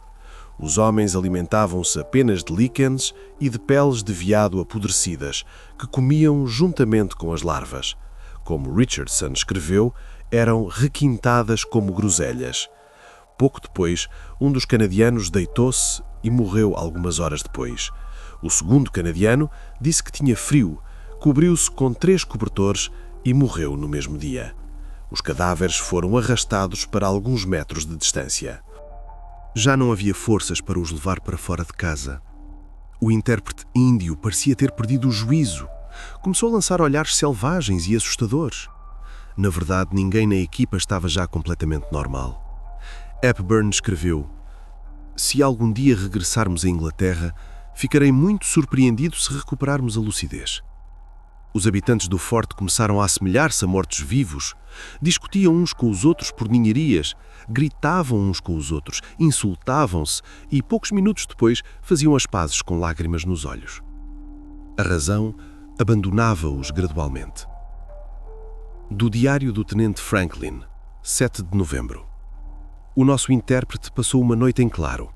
Os homens alimentavam-se apenas de líquens e de peles de veado apodrecidas, que comiam juntamente com as larvas. Como Richardson escreveu, eram requintadas como groselhas. Pouco depois, um dos canadianos deitou-se e morreu algumas horas depois. O segundo canadiano disse que tinha frio, cobriu-se com 3 cobertores e morreu no mesmo dia. Os cadáveres foram arrastados para alguns metros de distância. Já não havia forças para os levar para fora de casa. O intérprete índio parecia ter perdido o juízo. Começou a lançar olhares selvagens e assustadores. Na verdade, ninguém na equipa estava já completamente normal. Hepburn escreveu: "Se algum dia regressarmos à Inglaterra, ficarei muito surpreendido se recuperarmos a lucidez." Os habitantes do forte começaram a assemelhar-se a mortos-vivos. Discutiam uns com os outros por ninharias, gritavam uns com os outros, insultavam-se e, poucos minutos depois, faziam as pazes com lágrimas nos olhos. A razão abandonava-os gradualmente. Do diário do Tenente Franklin, 7 de novembro. O nosso intérprete passou uma noite em claro.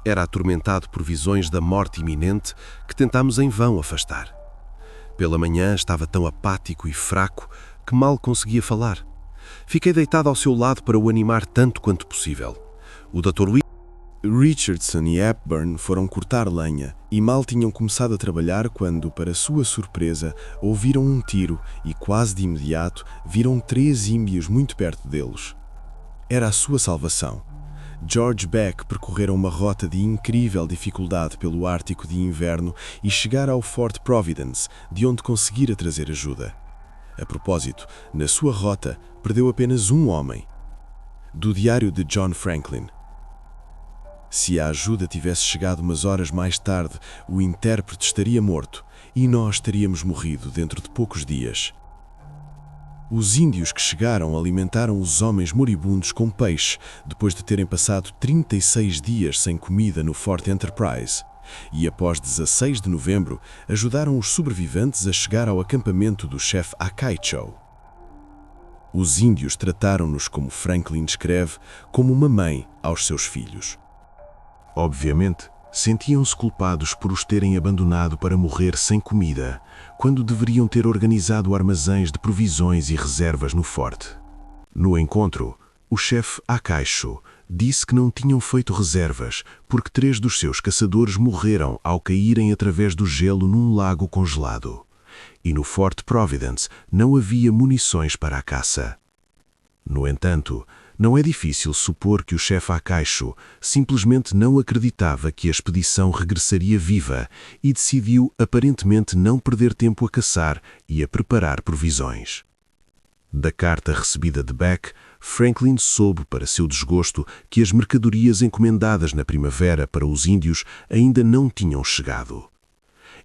Era atormentado por visões da morte iminente que tentámos em vão afastar. Pela manhã estava tão apático e fraco que mal conseguia falar. Fiquei deitado ao seu lado para o animar tanto quanto possível. O Dr. Richardson e Hepburn foram cortar lenha e mal tinham começado a trabalhar quando, para sua surpresa, ouviram um tiro e, quase de imediato, viram 3 ímbios muito perto deles. Era a sua salvação. George Beck percorrera uma rota de incrível dificuldade pelo Ártico de inverno e chegara ao Fort Providence, de onde conseguira trazer ajuda. A propósito, na sua rota, perdeu apenas um homem. Do diário de John Franklin. Se a ajuda tivesse chegado umas horas mais tarde, o intérprete estaria morto e nós teríamos morrido dentro de poucos dias. Os índios que chegaram alimentaram os homens moribundos com peixe, depois de terem passado 36 dias sem comida no Fort Enterprise. E após 16 de novembro, ajudaram os sobreviventes a chegar ao acampamento do chefe Akaicho. Os índios trataram-nos, como Franklin escreve, como uma mãe aos seus filhos. Obviamente, sentiam-se culpados por os terem abandonado para morrer sem comida, quando deveriam ter organizado armazéns de provisões e reservas no forte. No encontro, o chefe Akaicho disse que não tinham feito reservas porque 3 dos seus caçadores morreram ao caírem através do gelo num lago congelado. E no Fort Providence não havia munições para a caça. No entanto, não é difícil supor que o chefe Akaicho simplesmente não acreditava que a expedição regressaria viva e decidiu aparentemente não perder tempo a caçar e a preparar provisões. Da carta recebida de Beck, Franklin soube, para seu desgosto, que as mercadorias encomendadas na primavera para os índios ainda não tinham chegado.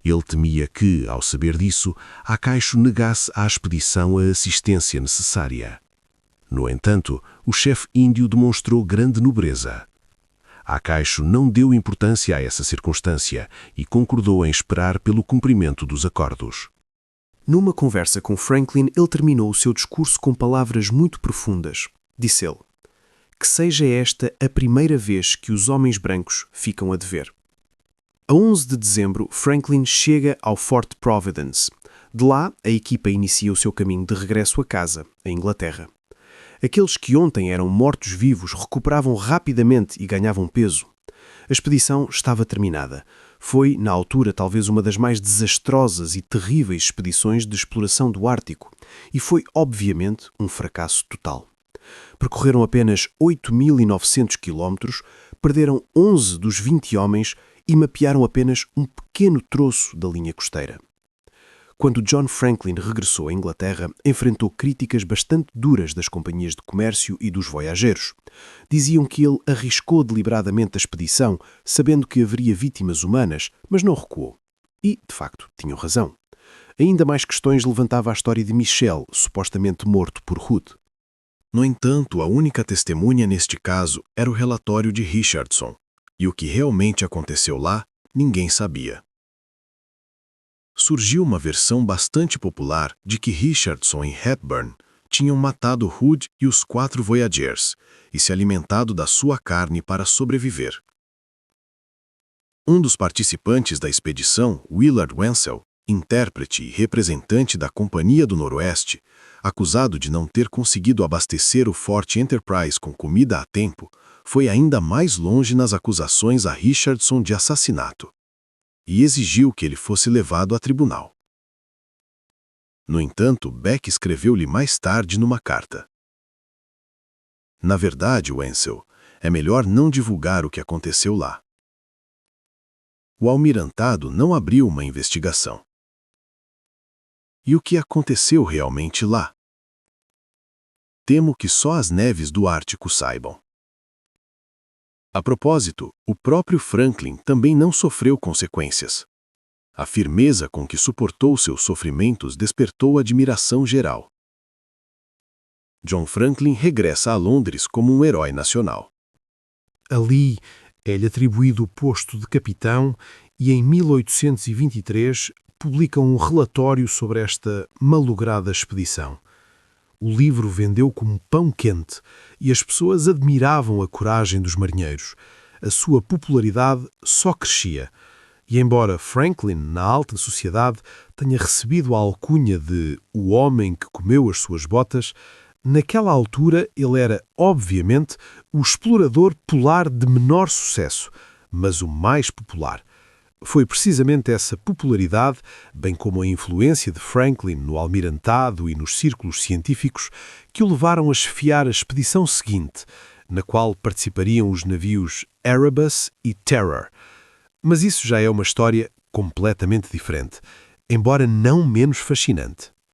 Ele temia que, ao saber disso, Akaicho negasse à expedição a assistência necessária. No entanto, o chefe índio demonstrou grande nobreza. Akaicho não deu importância a essa circunstância e concordou em esperar pelo cumprimento dos acordos. Numa conversa com Franklin, ele terminou o seu discurso com palavras muito profundas. Disse ele: "Que seja esta a primeira vez que os homens brancos ficam a dever." A 11 de dezembro, Franklin chega ao Fort Providence. De lá, a equipa inicia o seu caminho de regresso a casa, a Inglaterra. Aqueles que ontem eram mortos-vivos recuperavam rapidamente e ganhavam peso. A expedição estava terminada. Foi, na altura, talvez uma das mais desastrosas e terríveis expedições de exploração do Ártico, e foi, obviamente, um fracasso total. Percorreram apenas 8.900 quilómetros, perderam 11 dos 20 homens e mapearam apenas um pequeno troço da linha costeira. Quando John Franklin regressou à Inglaterra, enfrentou críticas bastante duras das companhias de comércio e dos voyageiros. Diziam que ele arriscou deliberadamente a expedição, sabendo que haveria vítimas humanas, mas não recuou. E, de facto, tinham razão. Ainda mais questões levantava a história de Michel, supostamente morto por Hood. No entanto, a única testemunha neste caso era o relatório de Richardson, e o que realmente aconteceu lá, ninguém sabia. Surgiu uma versão bastante popular de que Richardson e Hepburn tinham matado Hood e os 4 Voyageurs e se alimentado da sua carne para sobreviver. Um dos participantes da expedição, Willard Wenzel, intérprete e representante da Companhia do Noroeste, acusado de não ter conseguido abastecer o Forte Enterprise com comida a tempo, foi ainda mais longe nas acusações a Richardson de assassinato e exigiu que ele fosse levado a tribunal. No entanto, Beck escreveu-lhe mais tarde numa carta: "Na verdade, Wenzel, é melhor não divulgar o que aconteceu lá." O almirantado não abriu uma investigação. E o que aconteceu realmente lá? Temo que só as neves do Ártico saibam. A propósito, o próprio Franklin também não sofreu consequências. A firmeza com que suportou seus sofrimentos despertou admiração geral. John Franklin regressa a Londres como um herói nacional. Ali é-lhe atribuído o posto de capitão e em 1823 publica um relatório sobre esta malograda expedição. O livro vendeu como pão quente e as pessoas admiravam a coragem dos marinheiros. A sua popularidade só crescia. E embora Franklin, na alta sociedade, tenha recebido a alcunha de o homem que comeu as suas botas, naquela altura ele era, obviamente, o explorador polar de menor sucesso, mas o mais popular. Foi precisamente essa popularidade, bem como a influência de Franklin no almirantado e nos círculos científicos, que o levaram a chefiar a expedição seguinte, na qual participariam os navios Erebus e Terror. Mas isso já é uma história completamente diferente, embora não menos fascinante.